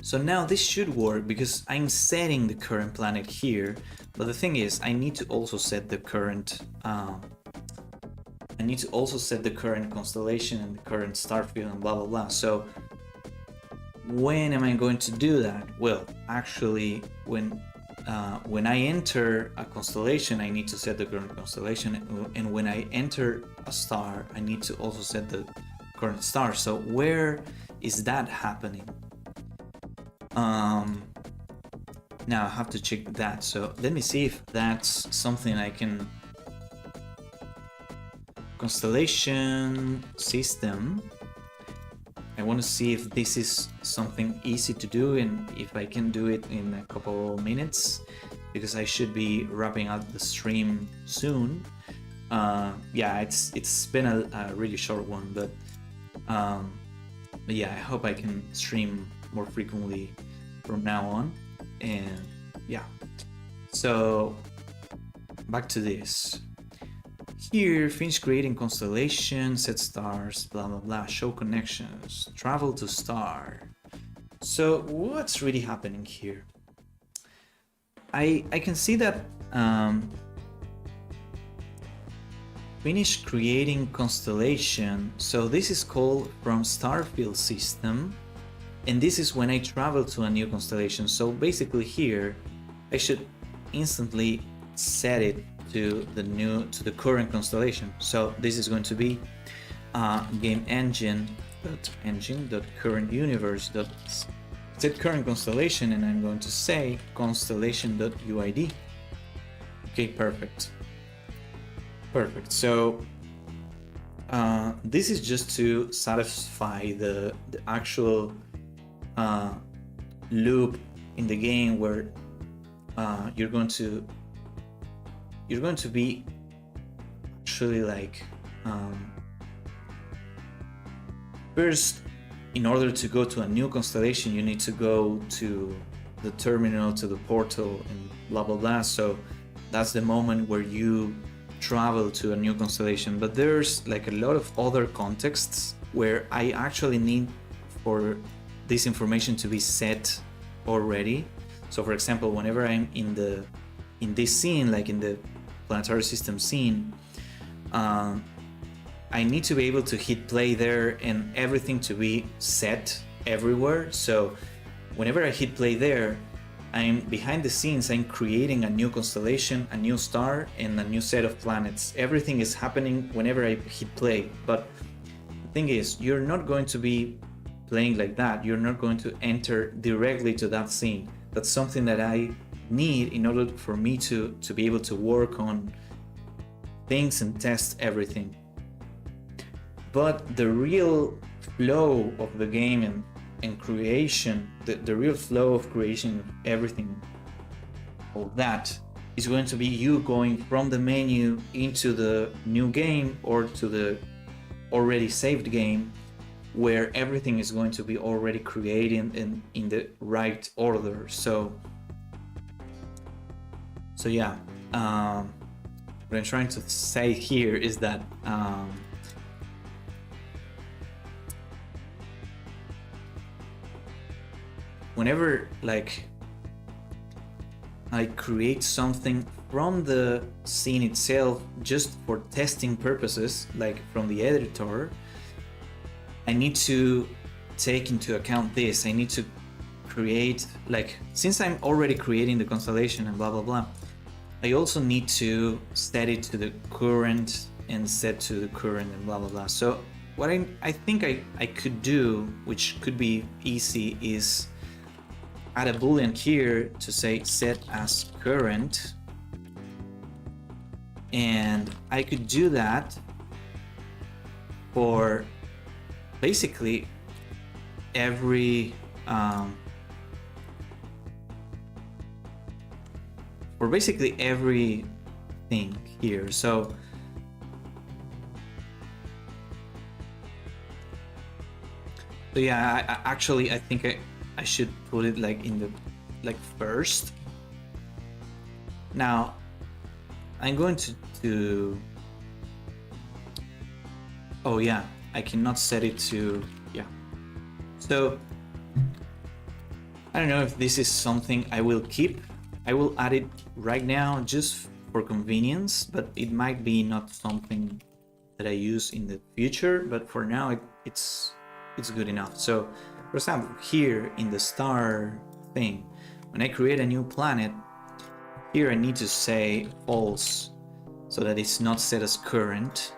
So now this should work because I'm setting the current planet here, but the thing is I need to also set the current constellation and the current star field and blah blah blah. So when am I going to do that? Well, actually when I enter a constellation, I need to set the current constellation, and when I enter a star, I need to also set the current star. So where is that happening? Now I have to check that. So let me see if that's something I can. Constellation system. I want to see if this is something easy to do and if I can do it in a couple minutes, because I should be wrapping up the stream soon. Yeah, it's been a really short one, but yeah, I hope I can stream more frequently from now on. And yeah, so back to this. Here, finish creating constellation, set stars, blah blah blah, show connections, travel to star. So what's really happening here? I can see that finish creating constellation. So this is called from Starfield system, and this is when I travel to a new constellation. So basically here I should instantly set it to the current constellation. So this is going to be game engine.current universe set current constellation, and I'm going to say constellation.uid. Okay, perfect. So this is just to satisfy the actual loop in the game where you're going to be actually like first, in order to go to a new constellation, you need to go to the terminal, to the portal, and blah blah blah. So that's the moment where you travel to a new constellation. But there's like a lot of other contexts where I actually need for this information to be set already. So for example, whenever I'm in this scene, like in the planetary system scene, I need to be able to hit play there and everything to be set everywhere. So whenever I hit play there, I'm behind the scenes, I'm creating a new constellation, a new star, and a new set of planets. Everything is happening whenever I hit play. But the thing is, you're not going to be playing like that. You're not going to enter directly to that scene. That's something that I need in order for me to be able to work on things and test everything. But the real flow of the game and creation, the real flow of creation of everything, all that is going to be you going from the menu into the new game or to the already saved game, where everything is going to be already created in the right order. So yeah, what I'm trying to say here is that whenever like I create something from the scene itself just for testing purposes, like from the editor, I need to take into account this. I need to create, like, since I'm already creating the constellation and blah blah blah, I also need to set it to the current and set to the current and blah blah blah. So what I think I could do, which could be easy, is add a boolean here to say set as current, and I could do that for basically every everything here. So yeah, I think I should put it like in the first. Now I'm going to oh yeah, I cannot set it to, yeah. So I don't know if this is something I will keep. I will add it right now just for convenience, but it might be not something that I use in the future, but for now it's good enough. So for example, here in the star thing, when I create a new planet, here I need to say false so that it's not set as current.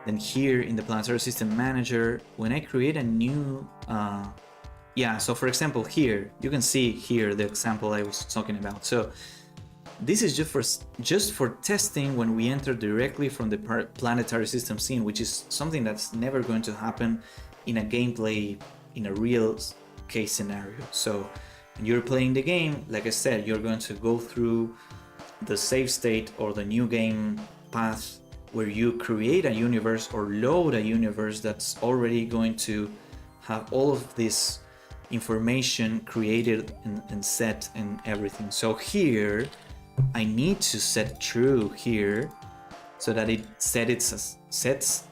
Then here in the planetary system manager, when I create a new so for example, here you can see here the example I was talking about. So this is just for testing when we enter directly from the planetary system scene, which is something that's never going to happen in a gameplay, in a real case scenario. So when you're playing the game, like I said, you're going to go through the save state or the new game path where you create a universe or load a universe that's already going to have all of this information created and set and everything. So here I need to set true here so that it sets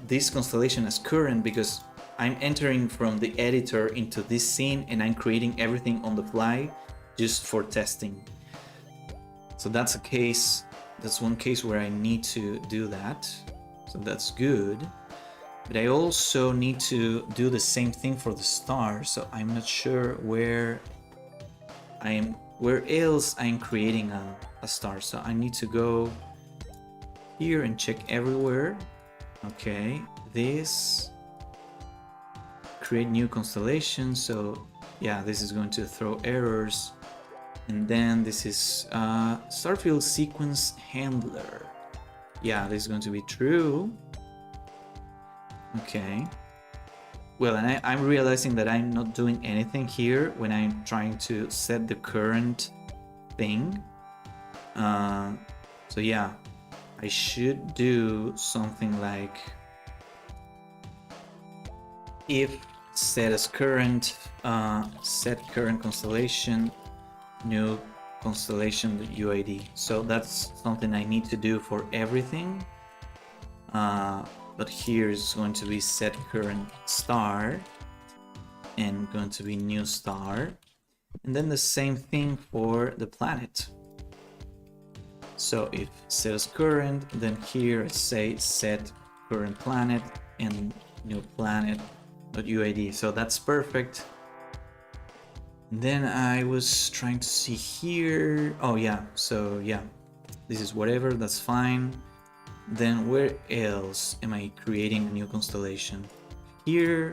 this constellation as current, because I'm entering from the editor into this scene and I'm creating everything on the fly just for testing. So that's one case where I need to do that. so that's good. But I also need to do the same thing for the star, so I'm not sure where else I'm creating a star. So I need to go here and check everywhere. Okay, this, create new constellation. So yeah, this is going to throw errors. And then this is Starfield sequence handler. Yeah, this is going to be true. Okay. Well, and I'm realizing that I'm not doing anything here when I'm trying to set the current thing. So yeah, I should do something like if set as current, set current constellation, new constellation UID. So that's something I need to do for everything. But here is going to be set current star and going to be new star. And then the same thing for the planet. So if set as current, then here I say set current planet and new planet.uid. So that's perfect. And then I was trying to see here. Oh yeah, so yeah, this is whatever, that's fine. Then where else am I creating a new constellation? Here,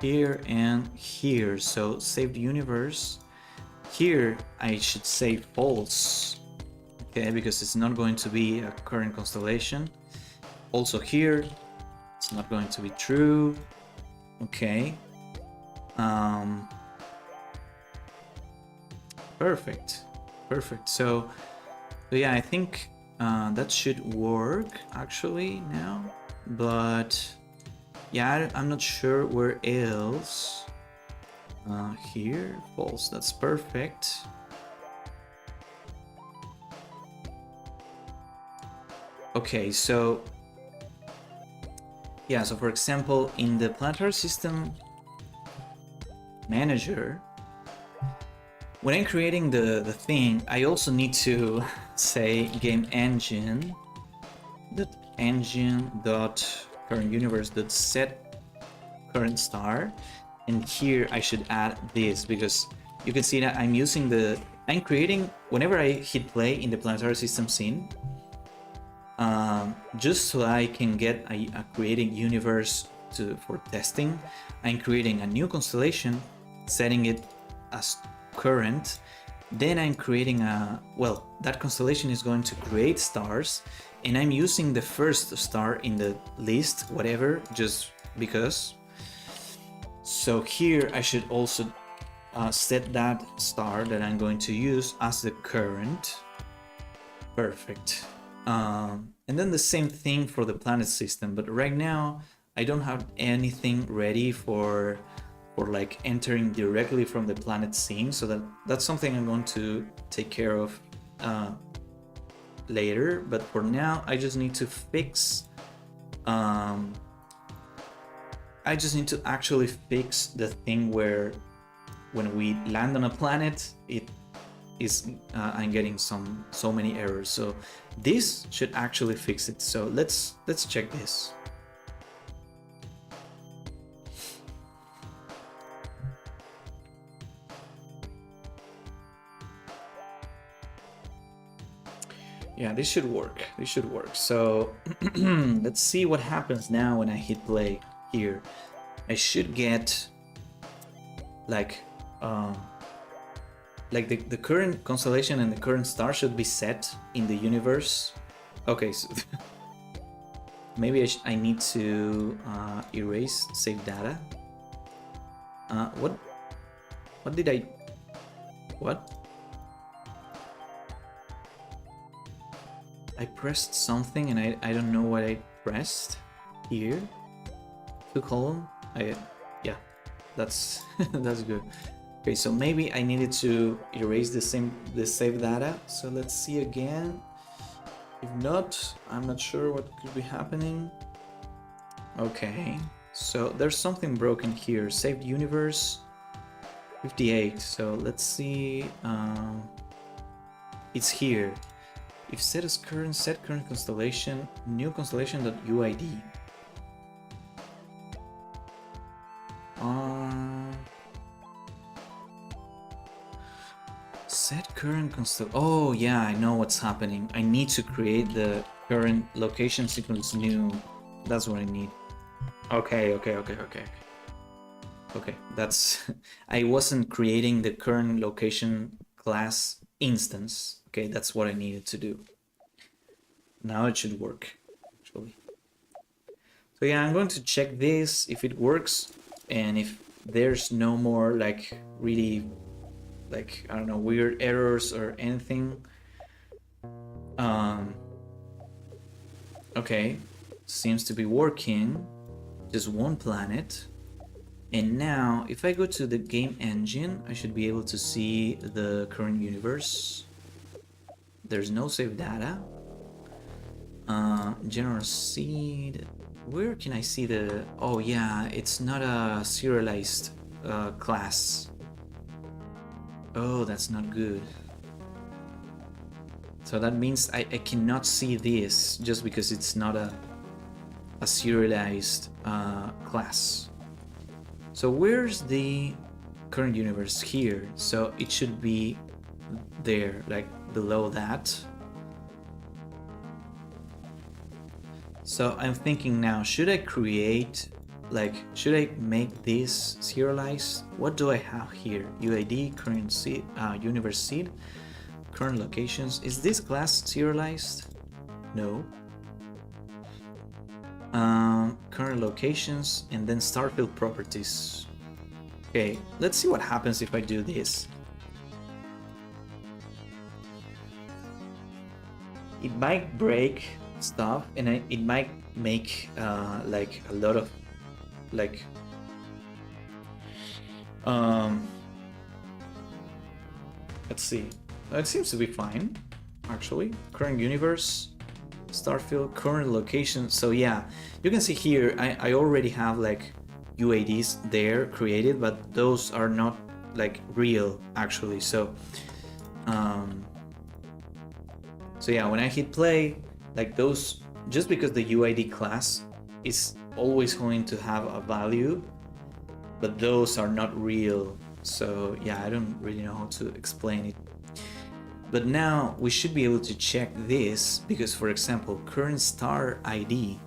here, and here. So saved universe. Here I should say false. Okay, because it's not going to be a current constellation. Also here, it's not going to be true. Okay. Perfect. Perfect. So yeah, I think that should work actually now, but yeah, I'm not sure where else. Here, false, that's perfect. Okay, so yeah, so for example, in the planetary system manager, when I'm creating the thing, I also need to say game engine dot current universe dot set current star, and here I should add this because you can see that I'm creating whenever I hit play in the planetary system scene, just so I can get a creating universe for testing. I'm creating a new constellation, setting it as current, then I'm creating that constellation is going to create stars, and I'm using the first star in the list, whatever, just because. So here I should also set that star that I'm going to use as the current. Perfect. And then the same thing for the planet system, but right now I don't have anything ready for like entering directly from the planet scene, so that's something I'm going to take care of later. But for now, I just need to fix. I just need to actually fix the thing where when we land on a planet, it is I'm getting so many errors. So this should actually fix it. So let's check this. Yeah, this should work. This should work. So let's see what happens now when I hit play here. I should get like the current constellation and the current star should be set in the universe. Okay, so maybe I need to erase save data. What did I? What? I pressed something and I don't know what I pressed here. To column. Yeah, that's that's good. Okay, so maybe I needed to erase the save data. So let's see again. If not, I'm not sure what could be happening. Okay, so there's something broken here. Saved universe 58. So let's see. It's here. If set as current, set current constellation, new constellation.uid. Set current constellation. Oh yeah, I know what's happening. I need to create the current location sequence new. That's what I need. Okay. Okay, that's... I wasn't creating the current location class instance. Okay, that's what I needed to do. Now it should work, actually. So yeah, I'm going to check this, if it works, and if there's no more, like, really, like, I don't know, weird errors or anything. Okay, seems to be working. Just one planet. And now, if I go to the game engine, I should be able to see the current universe. There's no save data. General seed. Where can I see the... Oh yeah, it's not a serialized class. Oh, that's not good. So that means I cannot see this just because it's not a serialized class. So where's the current universe? Here. So it should be there, like below that. So I'm thinking now, should I create, like, should I make this serialized? What do I have here? UID, current seed, universe seed, current locations. Is this class serialized? No. Current locations, and then starfield properties. Okay, let's see what happens if I do this. It might break stuff, and it might make like a lot of, like, let's see. It seems to be fine, actually. Current universe, starfield, current location. So yeah, you can see here I already have like UADs there created, but those are not like real actually. So so yeah, when I hit play, like those, just because the UID class is always going to have a value, but those are not real. So yeah, I don't really know how to explain it. But now we should be able to check this, because for example, current star ID,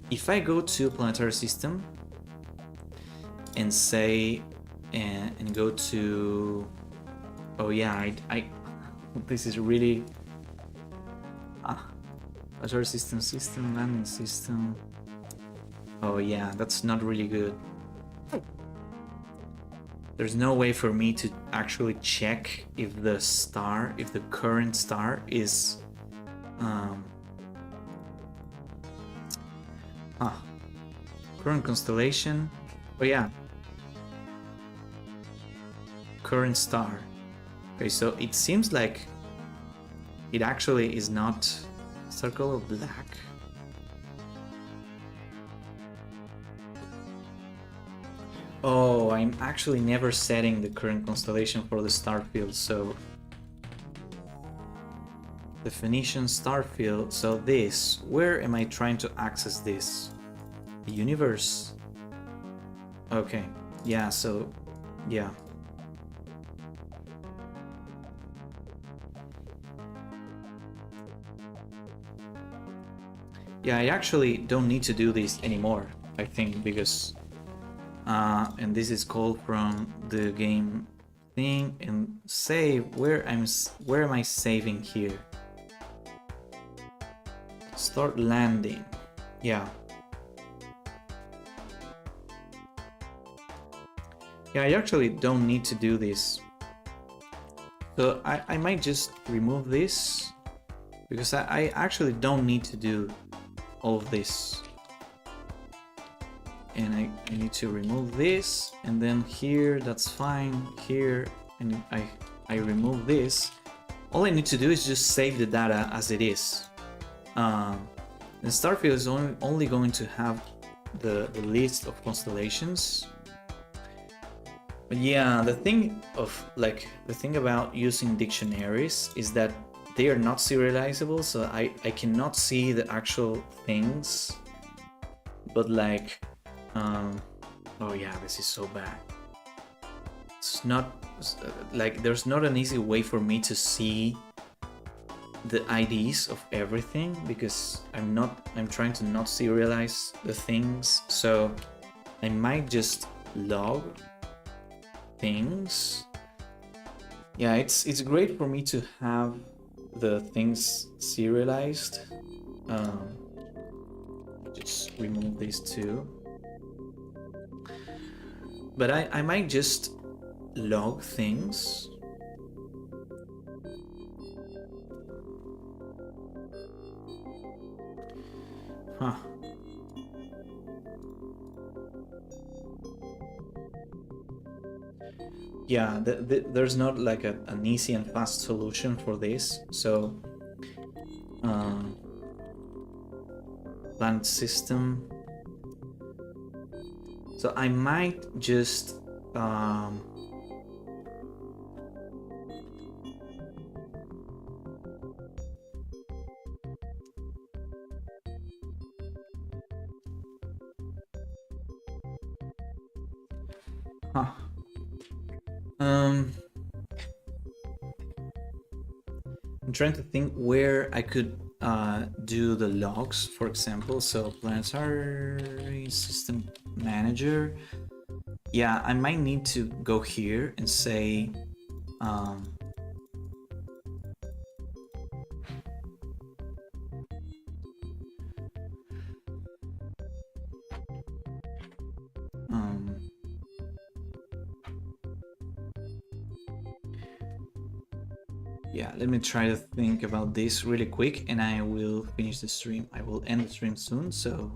if I go to planetary system and say, and go to, oh yeah, I this is really, planetary system, landing system. Oh yeah, that's not really good. There's no way for me to actually check if the star, if the current star is current constellation. Oh yeah, current star. Okay, so it seems like it actually is not circle of black. Oh, I'm actually never setting the current constellation for the star field, so definition star field. So this, where am I trying to access this? The universe. Okay, yeah, so yeah. Yeah, I actually don't need to do this anymore, I think, because and this is called from the game thing, and save. Where am I saving here? Start landing. Yeah. Yeah, I actually don't need to do this. So I might just remove this, because I actually don't need to do all of this. And I need to remove this, and then here, that's fine. Here, and I remove this. All I need to do is just save the data as it is. And Starfield is only going to have the list of constellations. But yeah, the thing about using dictionaries is that they are not serializable, so I cannot see the actual things. But like, oh yeah, this is so bad. It's not like there's not an easy way for me to see the IDs of everything because I'm trying to not serialize the things, so I might just log things. Yeah, it's great for me to have the things serialized. Just remove these two. But I might just log things. Huh. Yeah, there's not like an easy and fast solution for this. So, planet system. So I might just I'm trying to think where I could do the logs, for example. So planetary system manager. Yeah, I might need to go here and say yeah, let me try to think about this really quick and I will finish the stream. I will end the stream soon, so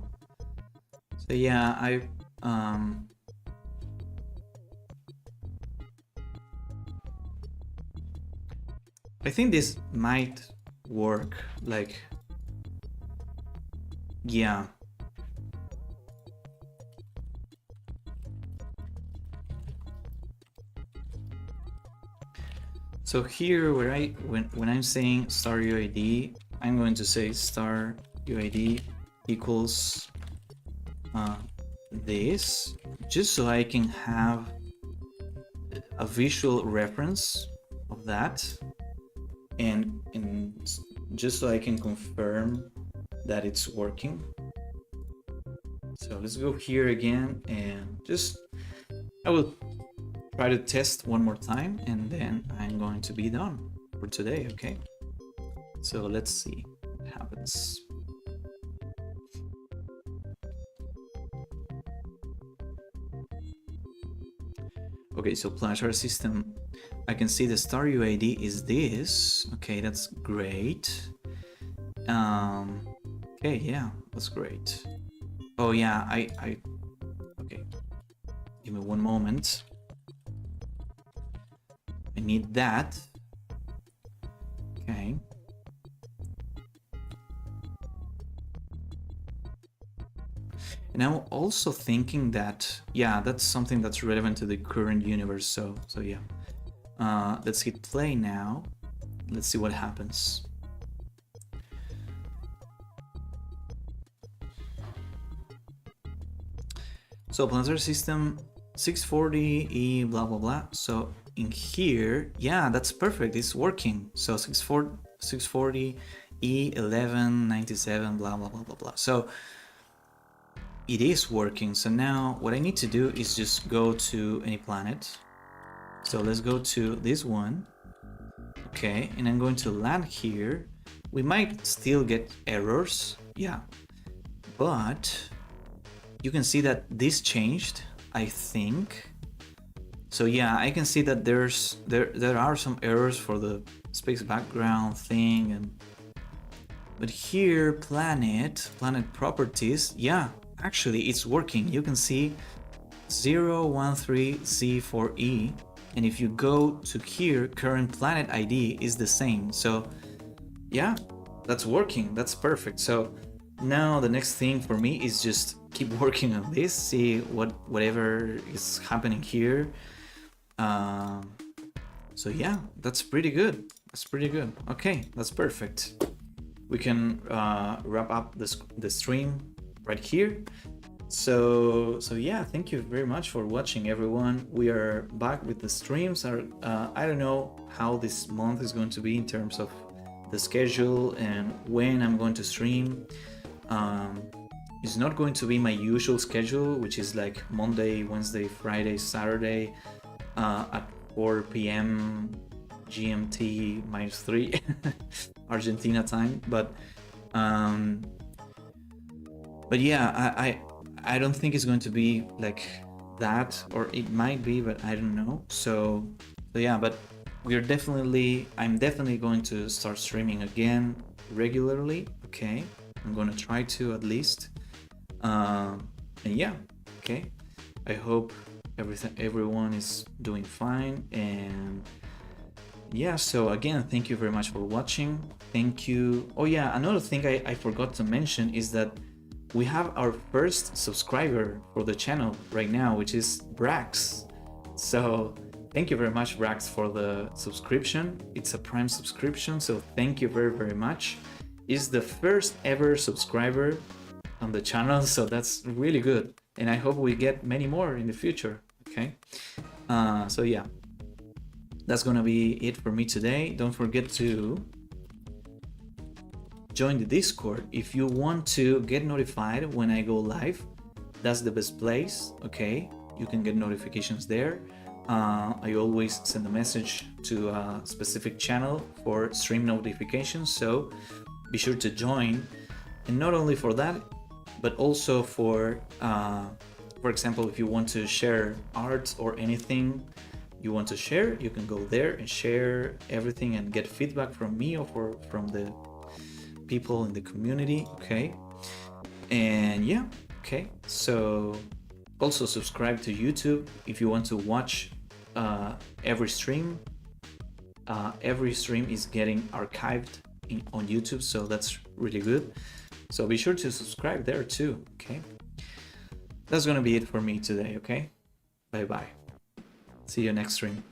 yeah, I think this might work, like, yeah. So here, where when I'm saying star UID, I'm going to say star UID equals this, just so I can have a visual reference of that, and just so I can confirm that it's working. So let's go here again and I will try to test one more time and then I'm going to be done for today, okay? So let's see what happens. Okay, so planetary system, I can see the star UID is this. Okay, that's great. Okay, yeah, that's great. Oh yeah, okay, give me one moment. I need that. Okay. And I'm also thinking that, yeah, that's something that's relevant to the current universe. So yeah. Let's hit play now. Let's see what happens. So planetary system 640 E blah blah blah. So in here, yeah, that's perfect. It's working. So 640 E 1197 blah blah blah blah blah. So it is working. So now what I need to do is just go to any planet. So let's go to this one. Okay, and I'm going to land here. We might still get errors, yeah, but you can see that this changed, I think. So yeah, I can see that there are some errors for the space background thing, but here planet properties, yeah, actually it's working. You can see 013Z4E, and if you go to here, current planet ID is the same. So yeah, that's working. That's perfect. So now the next thing for me is just keep working on this, see whatever is happening here. So yeah, that's pretty good. That's pretty good. Okay, that's perfect. We can wrap up the stream right here. So yeah, thank you very much for watching, everyone. We are back with the streams. I don't know how this month is going to be in terms of the schedule and when I'm going to stream. It's not going to be my usual schedule, which is like Monday, Wednesday, Friday, Saturday at 4 p.m. GMT -3 Argentina time. But yeah, I don't think it's going to be like that, or it might be, but I don't know. So yeah, but I'm definitely going to start streaming again regularly. Okay, I'm gonna try to at least. And yeah, okay. I hope everyone is doing fine. And yeah, so again, thank you very much for watching. Thank you. Oh yeah, another thing I forgot to mention is that we have our first subscriber for the channel right now, which is Brax. So thank you very much, Brax, for the subscription. It's a Prime subscription, so thank you very, very much. He's the first ever subscriber on the channel, so that's really good. And I hope we get many more in the future, okay? So yeah, that's gonna be it for me today. Don't forget to join the Discord if you want to get notified when I go live. That's the best place, okay? You can get notifications there. I always send a message to a specific channel for stream notifications, so be sure to join. And not only for that, but also for example, if you want to share art or anything you want to share, you can go there and share everything and get feedback from me or from the people in the community, okay? And yeah, okay, so also subscribe to YouTube if you want to watch every stream. Every stream is getting archived on YouTube, so that's really good. So be sure to subscribe there too, okay? That's gonna be it for me today, okay? Bye bye. See you next stream.